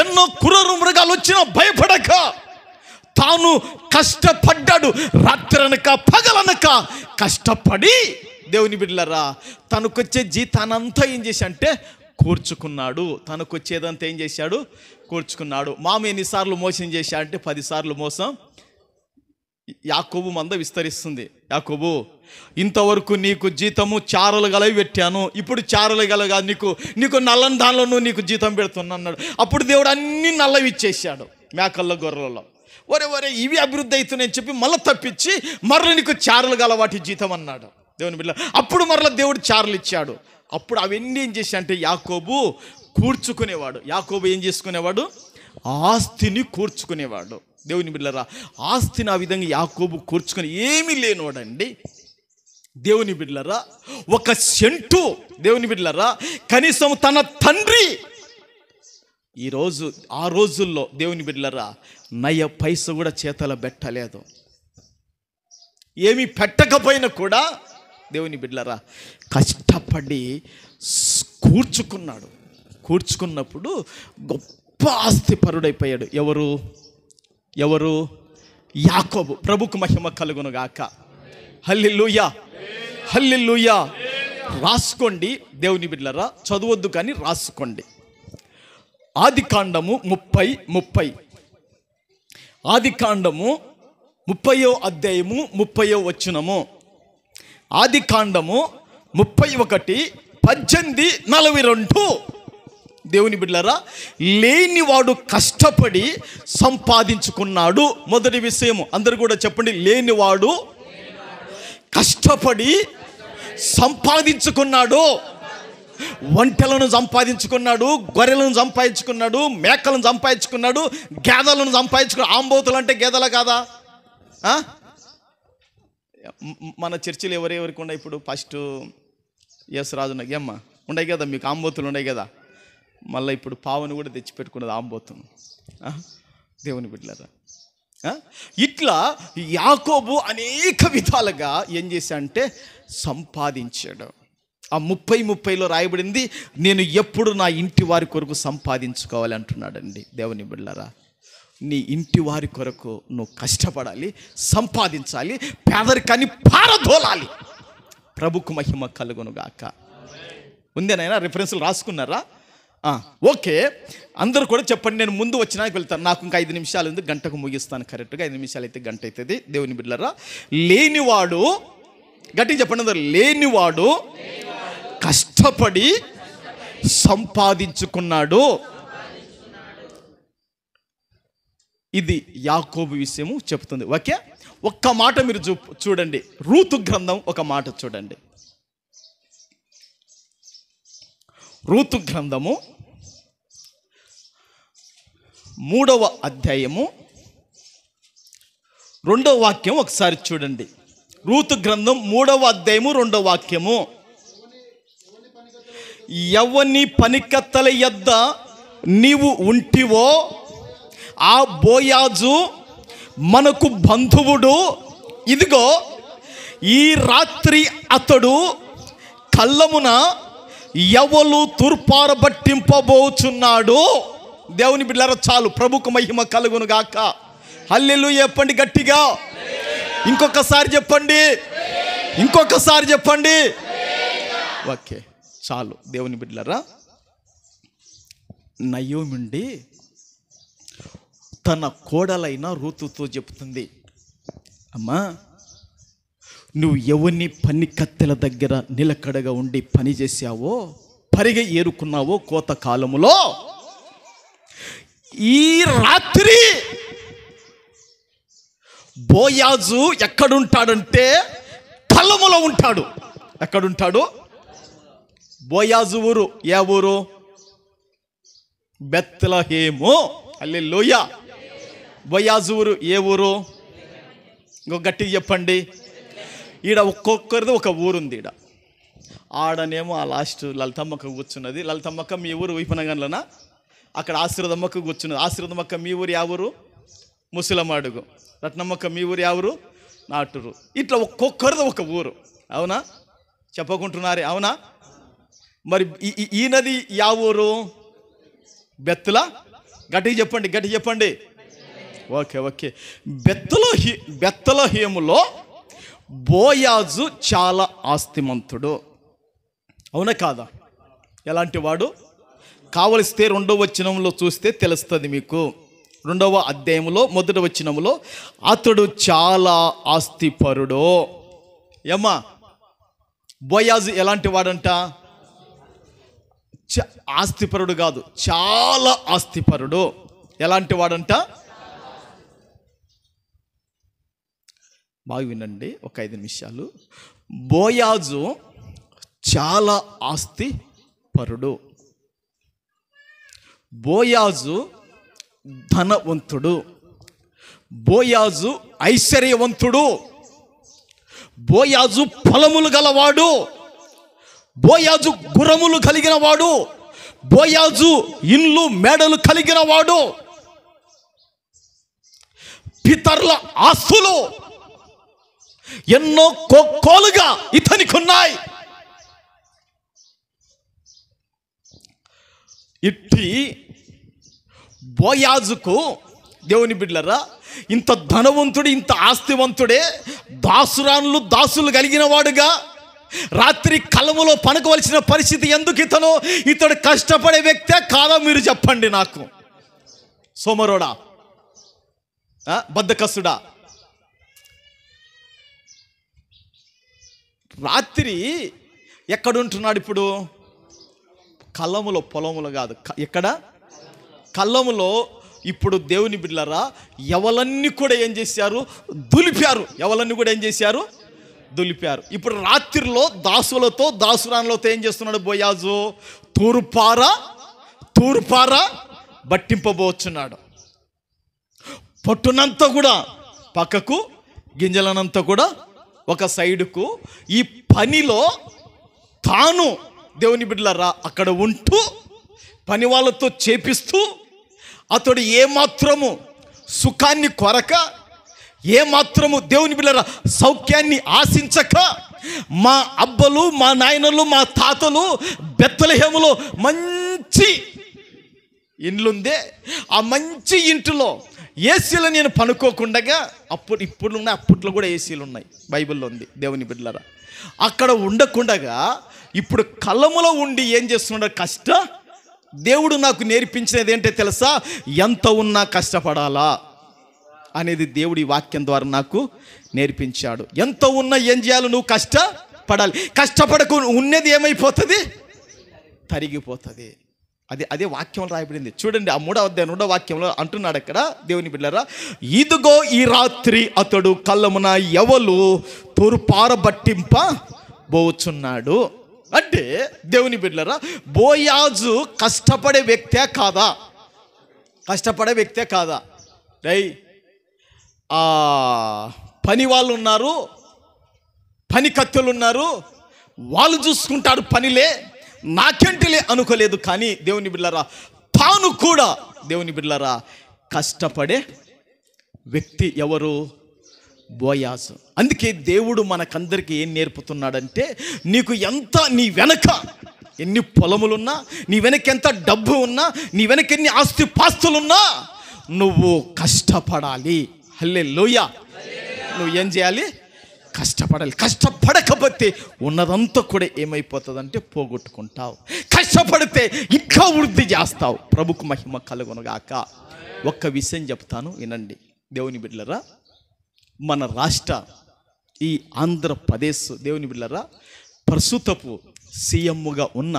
ఎన్నో క్రూర మృగాలు వచ్చినా భయపడక తాను కష్టపడ్డాడు. రాత్రనక పగలనక కష్టపడి, దేవుని బిడ్డలారా, తనకొచ్చే జీతానంతా ఏం చేశాడంటే కూర్చుకున్నాడు. తనకొచ్చేదంతా ఏం చేశాడు? కూర్చుకున్నాడు. మామ ఎన్నిసార్లు మోసం చేశాడంటే 10 సార్లు మోసం. యాకోబు మంద విస్తరిస్తుంది. యాకోబు, ఇంతవరకు నీకు జీతము చారలు గలవి పెట్టాను, ఇప్పుడు చారలు గలగా నీకు నల్లని దానిలో నీకు జీతం పెడుతున్నా అన్నాడు. అప్పుడు దేవుడు అన్ని నల్లవి ఇచ్చేసాడు, మేకల్లో గొర్రెలలో. ఒరే ఇవి అభివృద్ధి అవుతున్నాయని చెప్పి మళ్ళీ తప్పించి మరల నీకు చారలు గల వాటి జీతం అన్నాడు. దేవుని బిడ్డ, అప్పుడు మరల దేవుడు చారలు ఇచ్చాడు. అప్పుడు అవన్నీ ఏం చేశాడంటే యాకోబు కూర్చుకునేవాడు. యాకోబు ఏం చేసుకునేవాడు? ఆస్తిని కూర్చుకునేవాడు. దేవుని బిడ్డలారా, ఆస్తిని ఆ విధంగా యాకోబు కూర్చుకొని ఏమీ లేనోడండి. దేవుని బిడ్డలారా, 1 సెంటు, దేవుని బిడ్డలారా, కనీసం తన తండ్రి ఆ రోజుల్లో దేవుని బిడ్డలారా నయ పైస కూడా చేతల పెట్టలేదు. ఏమీ పెట్టకపోయినా కూడా దేవుని బిడ్డలారా కష్టపడి కూర్చుకున్నాడు. కూర్చుకున్నప్పుడు గొప్ప ఆస్తి పరుడైపోయాడు. ఎవరు? యాకోబు. ప్రభుకు మహిమ కలుగును గాక. హల్లెలూయా, హల్లెలూయా. రాసుకోండి దేవుని బిడ్డలారా, చదవద్దు కానీ రాసుకోండి. ఆదికాండము 30 ఆదికాండము 30వ అధ్యాయము 30వ వచనము. ఆదికాండము 31 18 42. దేవుని బిడ్డలారా, లేనివాడు కష్టపడి సంపాదించుకున్నాడు. మొదటి విషయము అందరూ కూడా చెప్పండి, లేనివాడు కష్టపడి సంపాదించుకున్నాడు. ఒంటెలను సంపాదించుకున్నాడు, గొర్రెలను సంపాదించుకున్నాడు, మేకలను సంపాదించుకున్నాడు, గేదెలను సంపాదించుకున్నాడు. ఆంబోతులు అంటే గేదెల కాదా? మన చర్చిలు ఎవరెవరికి ఉన్నాయి? ఇప్పుడు ఫస్ట్ ఎస్ రాజు ఏమ్మా ఉన్నాయి కదా, మీకు ఆంబోతులు ఉన్నాయి కదా. మళ్ళీ ఇప్పుడు పావును కూడా తెచ్చిపెట్టుకున్నది ఆంబోతును. దేవుని బిడ్డలారా, ఇట్లా యాకోబు అనేక విధాలుగా ఏం చేశాడంటే సంపాదించాడు. ఆ 30:30లో రాయబడింది, నేను ఎప్పుడు నా ఇంటి వారి కొరకు సంపాదించుకోవాలి అంటున్నాడండి. దేవుని బిడ్డలారా, నీ ఇంటి వారి కొరకు నువ్వు కష్టపడాలి, సంపాదించాలి, పేదరికాన్ని పారదోలాలి. ప్రభుకు మహిమ కలుగునుగాక. ఉందేనైనా రిఫరెన్స్లు రాసుకున్నారా? ఓకే, అందరూ కూడా చెప్పండి. నేను ముందు వచ్చినాక వెళ్తాను. నాకు ఇంకా 5 నిమిషాలు ఉంది, గంటకు ముగిస్తాను. కరెక్ట్గా 5 నిమిషాలు అయితే గంట అవుతుంది. దేవుని బిడ్డలారా, లేనివాడు, గట్టిగా చెప్పండి అందరూ, లేనివాడు కష్టపడి సంపాదించుకున్నాడు. ఇది యాకోబు విషయము చెప్తుంది. ఓకే, ఒక్క మాట మీరు చూడండి. రూతు గ్రంథం ఒక మాట చూడండి. రూతు గ్రంథము 3వ అధ్యాయము 2వ వాక్యం ఒకసారి చూడండి. రూతు గ్రంథం 3వ అధ్యాయము 2వ వాక్యము. ఎవని పనికత్తల యొద్ద నీవు ఉంటివో ఆ బోయాజు మనకు బంధువుడు. ఇదిగో ఈ రాత్రి అతడు కళ్ళమున ఎవలు తూర్పారబట్టింపబోచున్నాడు. దేవుని బిడ్డలారా, చాలు. ప్రభుకు మహిమ కలుగును గాక. హల్లెలూయా చెప్పండి గట్టిగా. ఇంకొకసారి చెప్పండి, ఇంకొకసారి చెప్పండి. ఓకే, చాలు. దేవుని బిడ్డలారా, నయోమి తన కోడలైన రూతుతో చెప్తుంది, అమ్మా, నువ్వు ఎవరిని పని కత్తెల దగ్గర నిలకడగా ఉండి పని చేసావో, పరిగె ఏరుకున్నావో కోత కాలములో, ఈ రాత్రి బోయాజు ఎక్కడుంటాడంటే కళ్ళములో ఉంటాడు. ఎక్కడుంటాడు? బోయాజు ఊరు ఏ ఊరు? బెత్లెహేము. హల్లెలూయా. బోయాజు ఊరు ఏ ఊరు? ఇంకో గట్టిగా చెప్పండి. ఈడ ఒక్కొక్కరిది ఒక ఊరుంది. ఈడ ఆడనేమో ఆ లాస్ట్ లలితమ్మక్క కూర్చున్నది. లలితమ్మక్క మీ ఊరు వైపనగండ్లనా? అక్కడ ఆశీర్వదమ్మక్క కూర్చున్నది. ఆశీర్వదమ్మక్క మీ ఊరు యా ఊరు? ముసలమాడుగు. రత్నమ్మక్క మీ ఊరు యా ఊరు? నాటూరు. ఇట్లా ఒక్కొక్కరిది ఒక ఊరు. అవునా? చెప్పకుంటున్నారే, అవునా? మరి ఈయనది యా ఊరు? బెత్తుల. గట్టిగా చెప్పండి, గట్టిగా చెప్పండి. Okay okay. బెత్లెహేములో బోయాజు చాలా ఆస్తిమంతుడు. అవునా కాదా? ఎలాంటి వాడు? కావలిస్తే 2వ వచనంలో చూస్తే తెలుస్తుంది మీకు. 2వ అధ్యాయంలో 1వ వచనంలో అతడు చాలా ఆస్తిపరుడు. ఏమ్మా, బోయాజు ఎలాంటి వాడంట? ఆస్తిపరుడు కాదు, చాలా ఆస్తిపరుడు. ఎలాంటి వాడంట? బాగా వినండి, ఒక 5 నిమిషాలు. బోయాజు చాలా ఆస్తిపరుడు. బోయాజు ధనవంతుడు. బోయాజు ఐశ్వర్యవంతుడు. బోయాజు పొలములు గలవాడు. బోయాజు గుర్రములు కలిగిన వాడు. బోయాజు ఇండ్లు మేడలు కలిగిన వాడు. పితరుల ఆస్తులు ఎన్నో కోలుగా ఇతనికి ఉన్నాయి. ఇట్టి బోయాజుకు, దేవుని బిడ్డలారా, ఇంత ధనవంతుడు, ఇంత ఆస్తివంతుడే దాసులు కలిగిన వాడుగా రాత్రి కలములో పనుకోవలసిన పరిస్థితి ఎందుకు? ఇతడు కష్టపడే వ్యక్తే కాదా? మీరు చెప్పండి నాకు. సోమరోడా, బద్ధకస్తుడా? రాత్రి ఎక్కడుంటున్నాడు ఇప్పుడు? కళ్ళములో, పొలములో కాదు. ఎక్కడ? కళ్ళములో. ఇప్పుడు దేవుని బిడ్డలారా, ఎవలన్నీ కూడా ఏం చేశారు? దులిపారు. ఎవలన్నీ కూడా ఏం చేశారు? దులిపారు. ఇప్పుడు రాత్రిలో దాసురాన్లతో ఏం చేస్తున్నాడు బోయాజు? తూర్పారా బట్టింపబోచున్నాడు. పొట్టునంతా కూడా పక్కకు, గింజలనంతా కూడా ఒక సైడుకు. ఈ పనిలో తాను, దేవుని బిడ్డలారా, అక్కడ ఉంటూ పని వాళ్ళతో చేపిస్తూ, అతడు ఏమాత్రము సుఖాన్ని కొరక, ఏమాత్రము దేవుని బిడ్డలారా సౌఖ్యాన్ని ఆశించక మా అబ్బలు, మా నాయనలు, మా తాతలు బెత్లెహేములో మంచి ఇండ్లుందే, ఆ మంచి ఇంటిలో ఏసీలో నేను పనుకోకుండగా, అప్పట్లో కూడా ఏసీలు ఉన్నాయి, బైబిల్లో ఉంది దేవుని బిడ్డలారా. అక్కడ ఉండకుండగా ఇప్పుడు కలములో ఉండి ఏం చేస్తున్నాడు? దేవుడు నాకు నేర్పించినది ఏంటో తెలుసా? ఎంత ఉన్నా కష్టపడాలా అనేది దేవుడి వాక్యం ద్వారా నాకు నేర్పించాడు. ఎంత ఉన్నా ఏం చేయాలి? నువ్వు కష్టపడాలి. కష్టపడకు ఉన్నది ఏమైపోతుంది? తరిగిపోతుంది. అదే వాక్యంలో రాయబడింది. చూడండి, ఆ 3వ అధ్యాయం 2వ వాక్యంలో అంటున్నాడు అక్కడ దేవుని బిడ్డలారా, ఇదిగో ఈ రాత్రి అతడు కళ్ళమున ఎవలు తూర్పారబట్టింపబోచున్నాడు. అంటే దేవుని బిడ్డలారా, బోయాజు కష్టపడే వ్యక్తే కాదా? కష్టపడే వ్యక్తే కాదా? పని వాళ్ళు ఉన్నారు, పని కత్తెలు ఉన్నారు, వాళ్ళు చూసుకుంటారు పనిలే, నాకేంటిలే అనుకోలేదు. కానీ దేవుని బిడ్డలారా, తాను కూడా దేవుని బిడ్డలారా కష్టపడే వ్యక్తి ఎవరు? బోయాజు. అందుకే దేవుడు మనకందరికీ ఏం నేర్పుతున్నాడంటే, నీకు ఎంత, నీ వెనక ఎన్ని పొలములున్నా, నీ వెనక ఎంత డబ్బు ఉన్నా, నీ వెనక ఎన్ని ఆస్తి పాస్తులున్నా, నువ్వు కష్టపడాలి. హల్లెలూయా. నువ్వు ఏం చేయాలి? కష్టపడాలి. కష్టపడకపోతే ఉన్నదంతా కూడా ఏమైపోతుందంటే పోగొట్టుకుంటావు. కష్టపడితే ఇంకా వృద్ధి చేస్తావు. ప్రభుకు మహిమ కలుగునుగాక. ఒక్క విషయం చెప్తాను, వినండి దేవుని బిడ్డలారా. మన రాష్ట్ర ఈ ఆంధ్రప్రదేశ్ దేవుని బిడ్డలారా, ప్రస్తుతపు సీఎంగా ఉన్న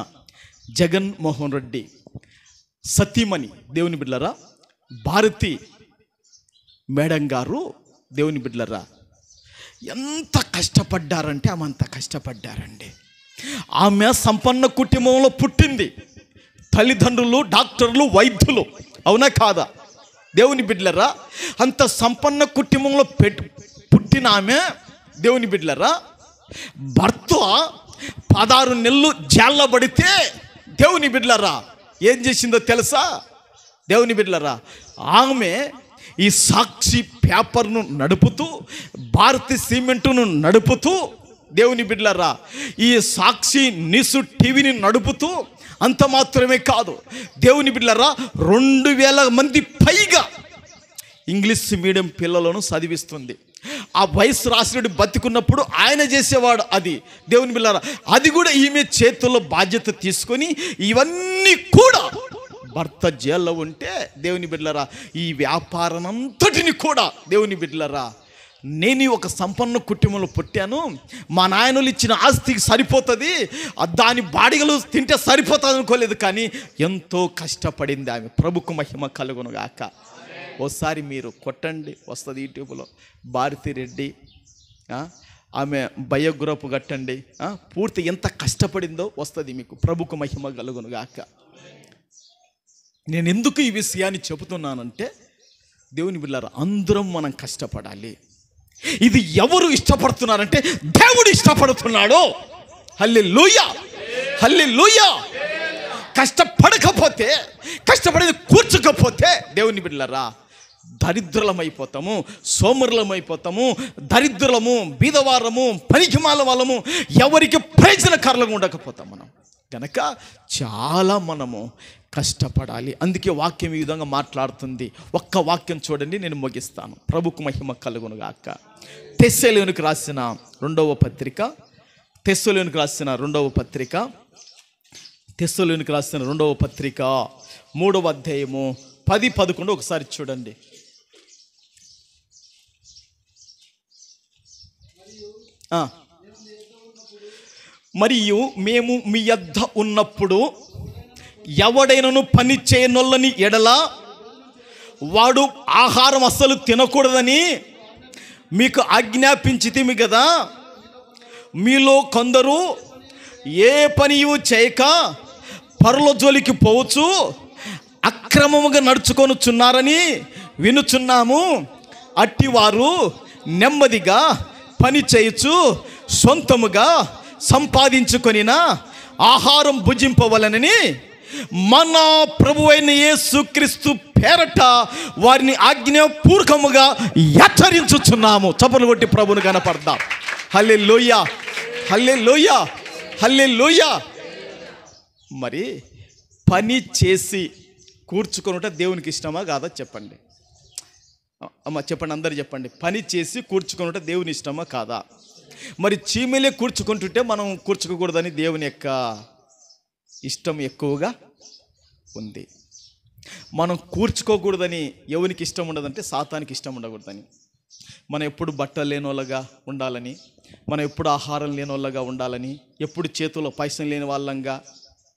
జగన్మోహన్ రెడ్డి సతీమణి దేవుని బిడ్డలారా భారతి మేడం గారు దేవుని బిడ్డలారా ఎంత కష్టపడ్డారంటే ఆమె అంత కష్టపడ్డారండి. ఆమె సంపన్న కుటుంబంలో పుట్టింది. తల్లిదండ్రులు డాక్టర్లు, వైద్యులు, అవునా కాదా? దేవుని బిడ్డలారా, అంత సంపన్న కుటుంబంలో పుట్టిన ఆమె దేవుని బిడ్డలారా భర్త 16 నెలలు జైల్లో పడితే దేవుని బిడ్డలారా ఏం చేసిందో తెలుసా? దేవుని బిడ్డలారా, ఆమె ఈ సాక్షి పేపర్ను నడుపుతూ, భారతి సిమెంటును నడుపుతూ, దేవుని బిడ్డలారా ఈ సాక్షి న్యూస్ టీవీని నడుపుతూ, అంత మాత్రమే కాదు దేవుని బిడ్డలారా 2000 మంది పైగా ఇంగ్లీష్ మీడియం పిల్లలను చదివిస్తుంది. ఆ వయసు రాసినడు బతికున్నప్పుడు ఆయన చేసేవాడు అది. దేవుని బిడ్డలారా అది కూడా ఈమె చేతుల్లో బాధ్యత తీసుకొని ఇవన్నీ కూడా భర్త జైల్లో ఉంటే దేవుని బిడ్డలారా ఈ వ్యాపారనంతటిని కూడా దేవుని బిడ్డలారా నేను ఒక సంపన్న కుటుంబంలో పుట్టాను, మా నాయనలు ఇచ్చిన ఆస్తికి సరిపోతుంది, దాని బాడిగలు తింటే సరిపోతుంది అనుకోలేదు. కానీ ఎంతో కష్టపడింది ఆమె. ప్రభుకు మహిమ కలుగునుగాక. ఓసారి మీరు కొట్టండి, వస్తుంది యూట్యూబ్లో భారతిరెడ్డి ఆమె బయోగ్రూప్ కట్టండి, పూర్తి ఎంత కష్టపడిందో వస్తుంది మీకు. ప్రభుకు మహిమ కలుగునుగాక. నేను ఎందుకు ఈ విషయాన్ని చెబుతున్నానంటే దేవుని బిడ్డలారా అందరం మనం కష్టపడాలి. ఇది ఎవరు ఇష్టపడుతున్నారంటే దేవుడు ఇష్టపడుతున్నాడు. హల్లెలూయా, హల్లెలూయా. కష్టపడకపోతే, కష్టపడేది కూర్చోకపోతే దేవుని బిడ్డలారా దరిద్రులమైపోతాము, సోమరులమైపోతాము, దరిద్రులము, బీదవారము, పనికిమాల వాళ్ళము, ఎవరికి ప్రయోజనకరంగా ఉండకపోతాం మనం. కనుక చాలా మనము కష్టపడాలి. అందుకే వాక్యం ఈ విధంగా మాట్లాడుతుంది. ఒక్క వాక్యం చూడండి, నేను ముగిస్తాను. ప్రభుకు మహిమ కలుగునుగాక. తెస్సలోనికి రాసిన రెండవ పత్రిక, తెస్సలోనికి రాసిన రెండవ పత్రిక 3వ అధ్యాయము 10-11 ఒకసారి చూడండి. మరియు మేము మీ యొద్ద ఉన్నప్పుడు ఎవడైనను పని చేయనొల్లని ఎడల వాడు ఆహారం అస్సలు తినకూడదని మీకు ఆజ్ఞాపించితిమి కదా. మీలో కొందరు ఏ పనియు చేయక పరుల జోలికి పోవచ్చు అక్రమముగా నడుచుకొనుచున్నారని వినుచున్నాము. అట్టివారు నెమ్మదిగా పని చేయొచ్చు సొంతముగా సంపాదించుకొనిన ఆహారం భుజింపవలనని మన ప్రభువైన యేసుక్రీస్తు పేరట వారిని ఆజ్ఞాపూర్వకముగా హెచ్చరించుచున్నాము. చప్పలు కొట్టి ప్రభువును కనపడదాం. హల్లెలూయా. హల్లెలూయా, హల్లెలూయా. మరి పని చేసి కూర్చుకొనుట దేవునికి ఇష్టమా కాదా చెప్పండి అమ్మ, చెప్పండి, అందరు చెప్పండి. పని చేసి కూర్చుకొనుట దేవుని ఇష్టమా కాదా? మరి చీమలే కూర్చుకుంటుంటే మనం కూర్చుకోకూడదని దేవుని యొక్క ఇష్టం ఎక్కువగా ఉంది. మనం కూర్చుకోకూడదని ఎవరికి ఇష్టం ఉండదంటే సాతానికి ఇష్టం ఉండకూడదని. మనం ఎప్పుడు బట్టలు లేని వాళ్ళగా ఉండాలని, మనం ఎప్పుడు ఆహారం లేని వాళ్ళగా ఉండాలని, ఎప్పుడు చేతుల్లో పైసలు లేని వాళ్ళంగా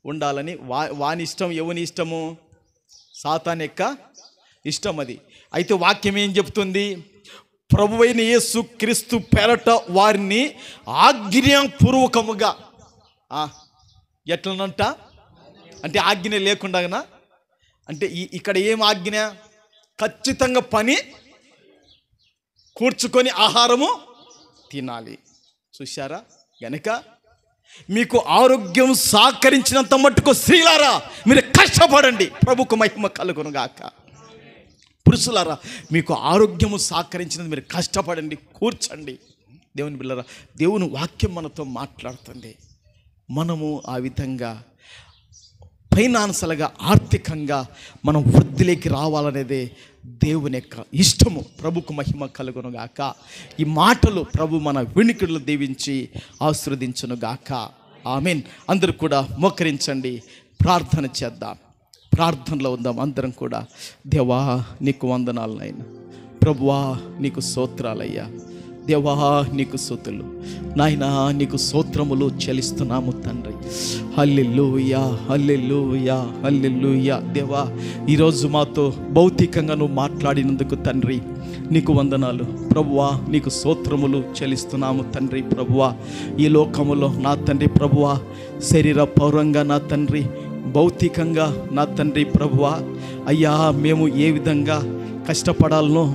ఉండాలని వాని ఇష్టం. ఎవని ఇష్టము? సాతాన్ యొక్క ఇష్టం అది. అయితే వాక్యం ఏం చెప్తుంది? ప్రభువైన యేసు క్రీస్తు పేరట వారిని ఆజ్ఞాపూర్వకముగా, ఎట్లనంట అంటే ఆజ్ఞ లేకుండానా అంటే ఇక్కడ ఏం ఆజ్ఞ? ఖచ్చితంగా పని కూర్చుకొని ఆహారము తినాలి. చూశారా? గనుక మీకు ఆరోగ్యం సహకరించినంత మట్టుకు స్త్రీలారా మీరు కష్టపడండి, ప్రభుకు మహిమ కలుగును గాక. పురుషులారా మీకు ఆరోగ్యము సహకరించినంత మీరు కష్టపడండి, కూర్చోండి. దేవుని బిడ్డలారా, దేవుని వాక్యం మనతో మాట్లాడుతుంది. మనము ఆ విధంగా ఫైనాన్షియల్గా, ఆర్థికంగా మనం వృద్ధిలోకి రావాలనేదే దేవుని యొక్క ఇష్టము. ప్రభుకు మహిమ కలుగును గాక. ఈ మాటలు ప్రభు మన వినికిడులు దీవించి ఆశీర్వదించును గాక. ఆమేన్. అందరూ కూడా మోకరించండి, ప్రార్థన చేద్దాం. ప్రార్థనలో ఉందాం అందరం కూడా. దేవా నీకు వందనాలు నాయనా, ప్రభువా నీకు స్తోత్రాలయ్యా, దేవా నీకు స్తుతులు నాయనా, నీకు స్తోత్రములు చెల్లిస్తున్నాము తండ్రి. హల్లెలూయా, హల్లెలూయా, హల్లెలూయా. దేవా ఈరోజు మాతో భౌతికంగా నువ్వు మాట్లాడినందుకు తండ్రి నీకు వందనాలు. ప్రభువా నీకు స్తోత్రములు చెల్లిస్తున్నాము తండ్రి. ప్రభువా ఈ లోకములో నా తండ్రి ప్రభువా శరీర పౌరంగా నా తండ్రి, భౌతికంగా నా తండ్రి ప్రభువా అయ్యా మేము ఏ విధంగా కష్టపడాలనో,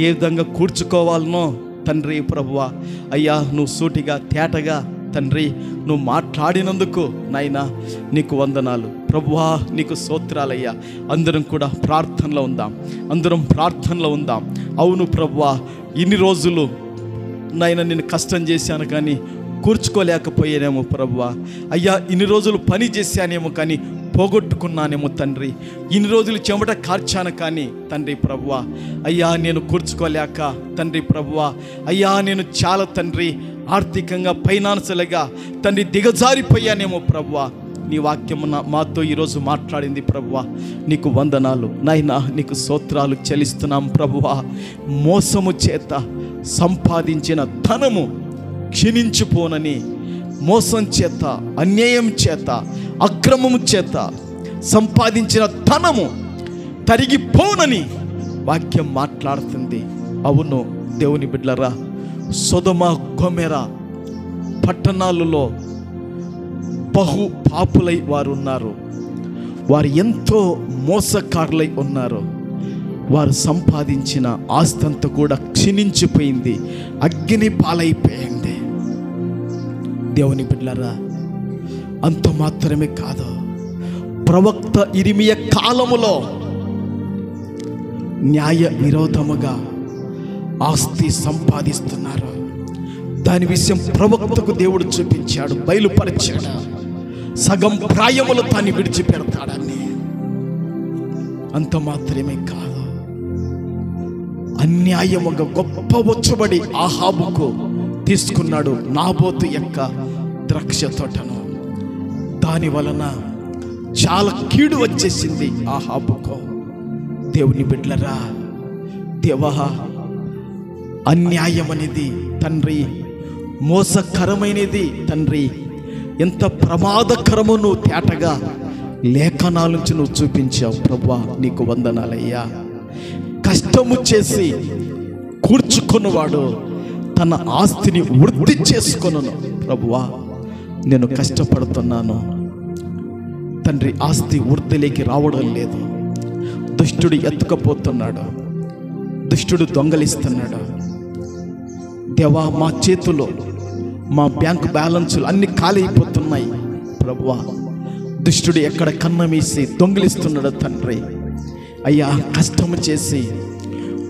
ఏ విధంగా కూర్చుకోవాలనో తండ్రి ప్రభువా అయ్యా నువ్వు సూటిగా తేటగా తండ్రి నువ్వు మాట్లాడినందుకు నాయనా నీకు వందనాలు. ప్రభువా నీకు స్తోత్రాలయ్యా. అందరం కూడా ప్రార్థనలో ఉందాం, అందరం ప్రార్థనలో ఉందాం. అవును ప్రభువా, ఇన్ని రోజులు నాయన నేను కష్టం చేశాను కానీ కూర్చుకోలేకపోయానేమో ప్రభువా అయ్యా, ఇన్ని రోజులు పని చేశానేమో కానీ పోగొట్టుకున్నానేమో తండ్రి, ఇన్ని రోజులు చెమట కార్చాను కానీ తండ్రి ప్రభువా అయ్యా నేను కూర్చుకోలేక తండ్రి ప్రభువా అయ్యా నేను చాలా తండ్రి ఆర్థికంగా ఫైనాన్షియల్గా తండ్రి దిగజారిపోయానేమో ప్రభువా. నీ వాక్యము మాతో ఈరోజు మాట్లాడింది ప్రభువా, నీకు వందనాలు నాయనా, నీకు స్తోత్రాలు చెల్లిస్తున్నాం ప్రభువా. మోసము చేత సంపాదించిన ధనము క్షీణించిపోనని, మోసం చేత, అన్యాయం చేత, అక్రమము చేత సంపాదించిన ధనము తరిగిపోనని వాక్యం మాట్లాడుతుంది. అవును దేవుని బిడ్డలారా, సొదొమ గొమొర్రా పట్టణాలలో బహు పాపులై వారు ఉన్నారు. వారు ఎంతో మోసకారులై ఉన్నారు. వారు సంపాదించిన ఆస్తి అంతా కూడా క్షీణించిపోయింది, అగ్ని పాలైపోయింది. దేవుని బిడ్డలారా, అంత మాత్రమే కాదు, ప్రవక్త ఇర్మియా కాలములో న్యాయ విరోధముగా ఆస్తి సంపాదిస్తున్నారు. దాని విషయం ప్రవక్తకు దేవుడు చూపించాడు, బయలుపరిచాడు. సగం ప్రాయములో తాన్ని విడిచిపెడతాడని. అంత మాత్రమే కాదు, అన్యాయముగా గొప్ప వచ్చుబడి ఆహాబుకు తీసుకున్నాడు, నాబోతు యొక్క ద్రాక్ష తోటను. దాని వలన చాలా కీడు వచ్చేసింది ఆహాబుకు. దేవుని బిడ్డలారా, దేవా అన్యాయం అనేది తండ్రి, మోసకరమైనది తండ్రి, ఎంత ప్రమాదకరమో నువ్వు తేటగా లేఖనాల నుంచి నువ్వు చూపించావు ప్రభువా, నీకు వందనాలయ్యా. కష్టము చేసి కూర్చుకున్నవాడు తన ఆస్తిని వృద్ధి చేసుకొనును. ప్రభువా నేను కష్టపడుతున్నాను తండ్రి, ఆస్తి వృద్ధిలోకి రావడం లేదు. దుష్టుడు ఎత్తుకపోతున్నాడు, దుష్టుడు దొంగలిస్తున్నాడు. దేవా మా చేతుల్లో మా బ్యాంక్ బ్యాలెన్సులు అన్ని ఖాళీ అయిపోతున్నాయి ప్రభువా. దుష్టుడు ఎక్కడ కన్నమేసి దొంగిలిస్తున్నాడు తండ్రి. అయ్యా కష్టము చేసి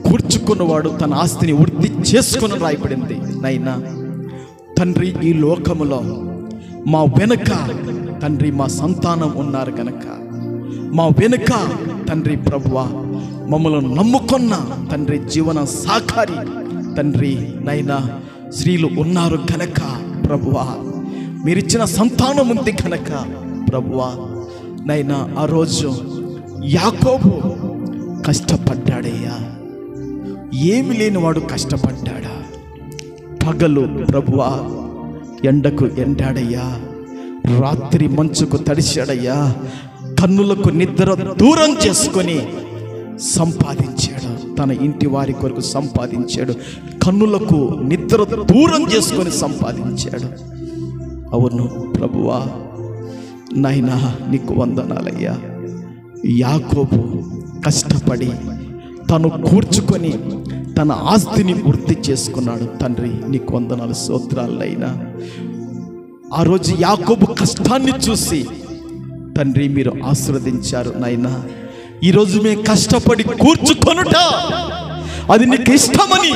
కూర్చుకున్నవాడు తన ఆస్తిని వృద్ధి చేసుకుని రాయబడింది. నైనా తండ్రి ఈ లోకములో మా వెనుక తండ్రి మా సంతానం ఉన్నారు గనక, మా వెనుక తండ్రి ప్రభువా మమ్మల్ని నమ్ముకున్న తండ్రి జీవన సాకారి తండ్రి నైనా స్త్రీలు ఉన్నారు గనక ప్రభువా, మీరిచ్చిన సంతానం ఉంది కనుక ప్రభువా నైనా ఆ రోజు యాకోబు కష్టపడ్డాడయ్యా. ఏమి లేనివాడు కష్టపడ్డాడా? పగలు ప్రభువా ఎండకు ఎండాడయ్యా, రాత్రి మంచుకు తడిశాడయ్యా, కన్నులకు నిద్ర దూరం చేసుకొని సంపాదించాడు. తన ఇంటి వారి కొరకు సంపాదించాడు, కన్నులకు నిద్ర దూరం చేసుకొని సంపాదించాడు. అవును ప్రభువా నాయనా నీకు వందనాలయ్యా. యాకోబు కష్టపడి తను కూర్చుకొని తన ఆస్తిని వృద్ధి చేసుకున్నాడు. తండ్రి నీకు వందనాలు, స్తోత్రాలైనా. ఆ రోజు యాకోబు కష్టాన్ని చూసి తండ్రి మీరు ఆశీర్వదించారు నాయనా. ఈరోజు మేము కష్టపడి కూర్చుకొనుట అది నీకు ఇష్టమని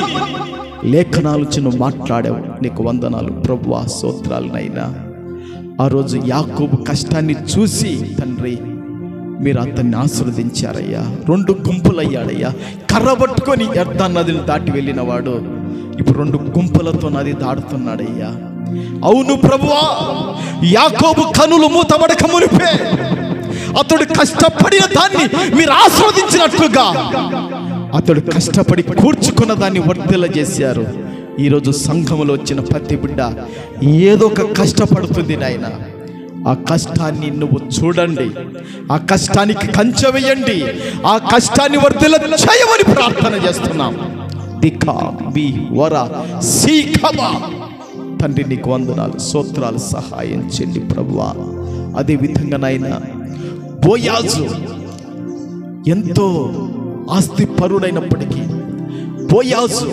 లేఖనాలు చిన్న మాట్లాడావు. నీకు వందనాలు ప్రభువా, స్తోత్రాలనైనా. ఆ రోజు యాకోబు కష్టాన్ని చూసి తండ్రి మీరు అతన్ని ఆశీర్వదించారయ్యా. 2 గుంపులయ్యాడయ్యా. కర్ర పట్టుకొని యర్దాను నదిని దాటి వెళ్ళిన వాడు ఇప్పుడు 2 గుంపులతో నది దాడుతున్నాడయ్యా. అవును ప్రభువా, యాకోబు కనులు మూతబడక మునిపే అతడు కష్టపడిన దాన్ని మీరు ఆస్వాదించినట్లుగా అతడు కష్టపడి కూర్చుకున్న దాన్ని వర్ధిల్ల చేశారు. ఈరోజు సంఘములో వచ్చిన ప్రతి బిడ్డ ఏదో ఒక కష్టపడుతుంది నాయన. ఆ కష్టాన్ని నువ్వు చూడండి, ఆ కష్టానికి కంచె వేయండి, ఆ కష్టాన్ని వర్ధిల్ల చేయమని ప్రార్థన చేస్తున్నాం. తండ్రి నీకు వందనాలు, స్తోత్రాలు, సహాయం చేయండి ప్రభువా. అదే విధంగా నాయన బోయాజు ఎంతో ఆస్తి పరుడైనప్పటికీ, బోయాజు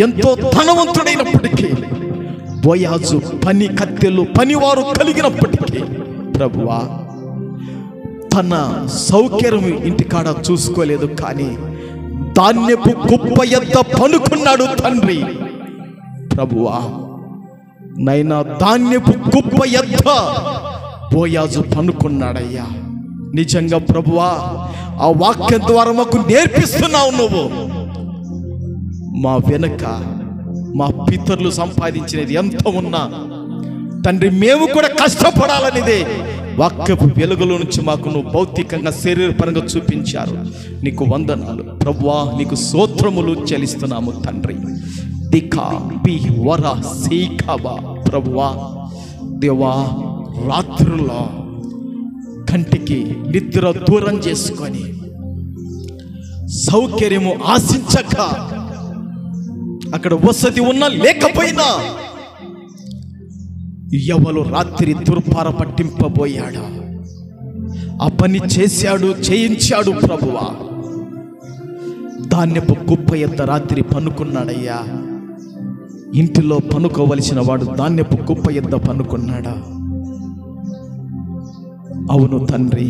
ఎంతో ధనవంతుడైనప్పటికీ, బోయాజు పని కత్తెలు పనివారు కలిగినప్పటికీ ప్రభువా తన సౌకర్యం ఇంటికాడ చూసుకోలేదు, కానీ ధాన్యపు కుప్ప ఎద్ద పనుకున్నాడు తండ్రి ప్రభువా నైనా. ధాన్యపు కుప్ప ఎద్ద బోయాజు పనుకున్నాడయ్యా. నిజంగా ప్రభువా ఆ వాక్యం ద్వారా మాకు నేర్పిస్తున్నావు నువ్వు. మా వెనుక మా పితరులు సంపాదించినది ఎంత ఉన్నా తండ్రి మేము కూడా కష్టపడాలనిదే వాక్యపు వెలుగులో నుంచి మాకు నువ్వు భౌతికంగా శరీరపరంగా చూపించారు. నీకు వందనాలు ప్రభువా, నీకు స్తోత్రములు చెల్లిస్తున్నాము తండ్రి. ప్రభువా దేవా, రాత్రుల్లో కంటికి నిద్ర దూరం చేసుకొని సౌకర్యము ఆశించక, అక్కడ వసతి ఉన్నా లేకపోయినా ఎవరు రాత్రి దుర్పార పట్టింపబోయాడు, ఆ పని చేశాడు, చేయించాడు ప్రభువా. ధాన్యపు కుప్ప ఎద్ద రాత్రి పనుకున్నాడయ్యా. ఇంటిలో పనుకోవలసిన వాడు ధాన్యపు కుప్ప ఎద్ద పనుకున్నాడా? అవును తండ్రి,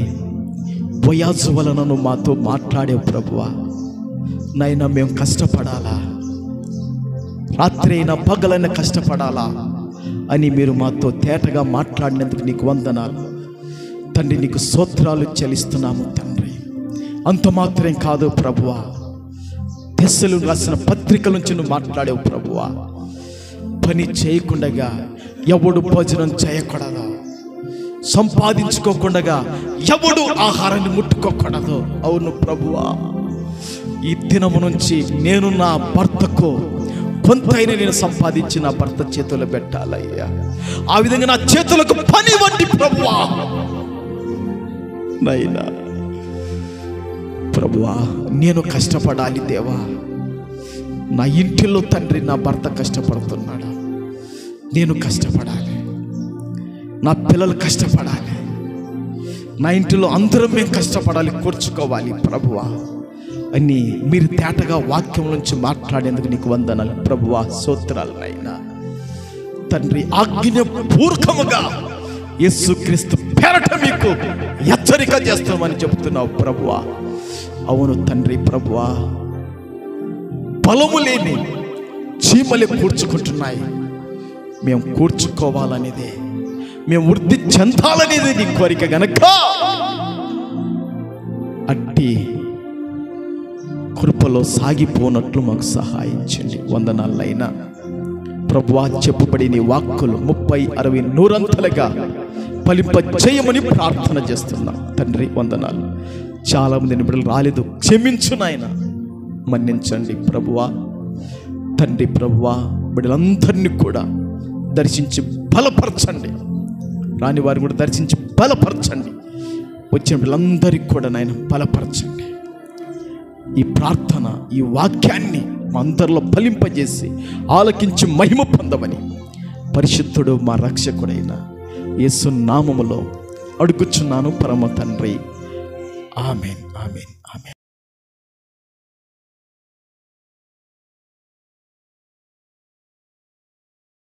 బోయాజు వలన నువ్వు మాతో మాట్లాడేవు ప్రభువా. నైనా మేము కష్టపడాలా, రాత్రి అయినా పగలైనా కష్టపడాలా అని మీరు మాతో తేటగా మాట్లాడినందుకు నీకు వందనాలు తండ్రి. నీకు స్తోత్రాలు చెల్లిస్తున్నాము తండ్రి. అంత మాత్రం కాదు ప్రభువా, దశలు రాసిన పత్రికల నుంచి నువ్వు మాట్లాడేవు ప్రభువా. పని చేయకుండా ఎవడు భోజనం చేయకూడదు, సంపాదించుకోకుండా ఎవడు ఆహారాన్ని ముట్టుకోకూడదు. అవును ప్రభువా, ఈ దినము నుంచి నేను నా భర్తకు కొంతైనా నేను సంపాదించి నా భర్త చేతుల్లో పెట్టాలయ్యా. ఆ విధంగా నా చేతులకు పని వంటి ప్రభువా నైనా ప్రభువా నేను కష్టపడాలి దేవా. నా ఇంటిలో తండ్రి నా భర్త కష్టపడుతున్నాడు, నేను కష్టపడాలి, నా పిల్లలు కష్టపడాలి, నా ఇంటిలో అందరం మేము కష్టపడాలి, కూర్చుకోవాలి ప్రభువా అని మీరు తేటగా వాక్యం నుంచి మాట్లాడేందుకు నీకు వందనాలు ప్రభువా, స్తోత్రాలు నాయనా. తండ్రి ఆజ్ఞపూర్వకముగా యేసుక్రీస్తు పేరట మీకు హెచ్చరిక చేస్తామని చెప్తున్నావు ప్రభువా. అవును తండ్రి ప్రభువా, బలము లేని చీమలే కూర్చుకుంటున్నాయి, మేము కూర్చుకోవాలనేదే, మేము వృద్ధి చెందాలనేది నీ కోరిక గనక అట్టి కృపలో సాగిపోనట్లు మాకు సహాయించండి. వందనాలైనా ప్రభువా, చెప్పబడి నీ వాక్కులు 30, 60, 100 ఫలింప చేయమని ప్రార్థన చేస్తున్నాం తండ్రి. వందనాలు. చాలామంది బిడ్డలు రాలేదు, క్షమించు నాయన, మన్నించండి ప్రభువా. తండ్రి ప్రభువా, బిడ్డలందరినీ కూడా దర్శించి బలపరచండి, రాని వారిని కూడా దర్శించి బలపరచండి, వచ్చిన బిడ్డలందరికీ కూడా నాయన బలపరచండి. ఈ ప్రార్థన, ఈ వాక్యాన్ని మా అందరిలో ఫలింపజేసి ఆలకించి మహిమ పొందమని పరిశుద్ధుడు మా రక్షకుడైన యేసు నామములో అడుగుచున్నాను పరమ తండ్రి. ఆమేన్, ఆమేన్.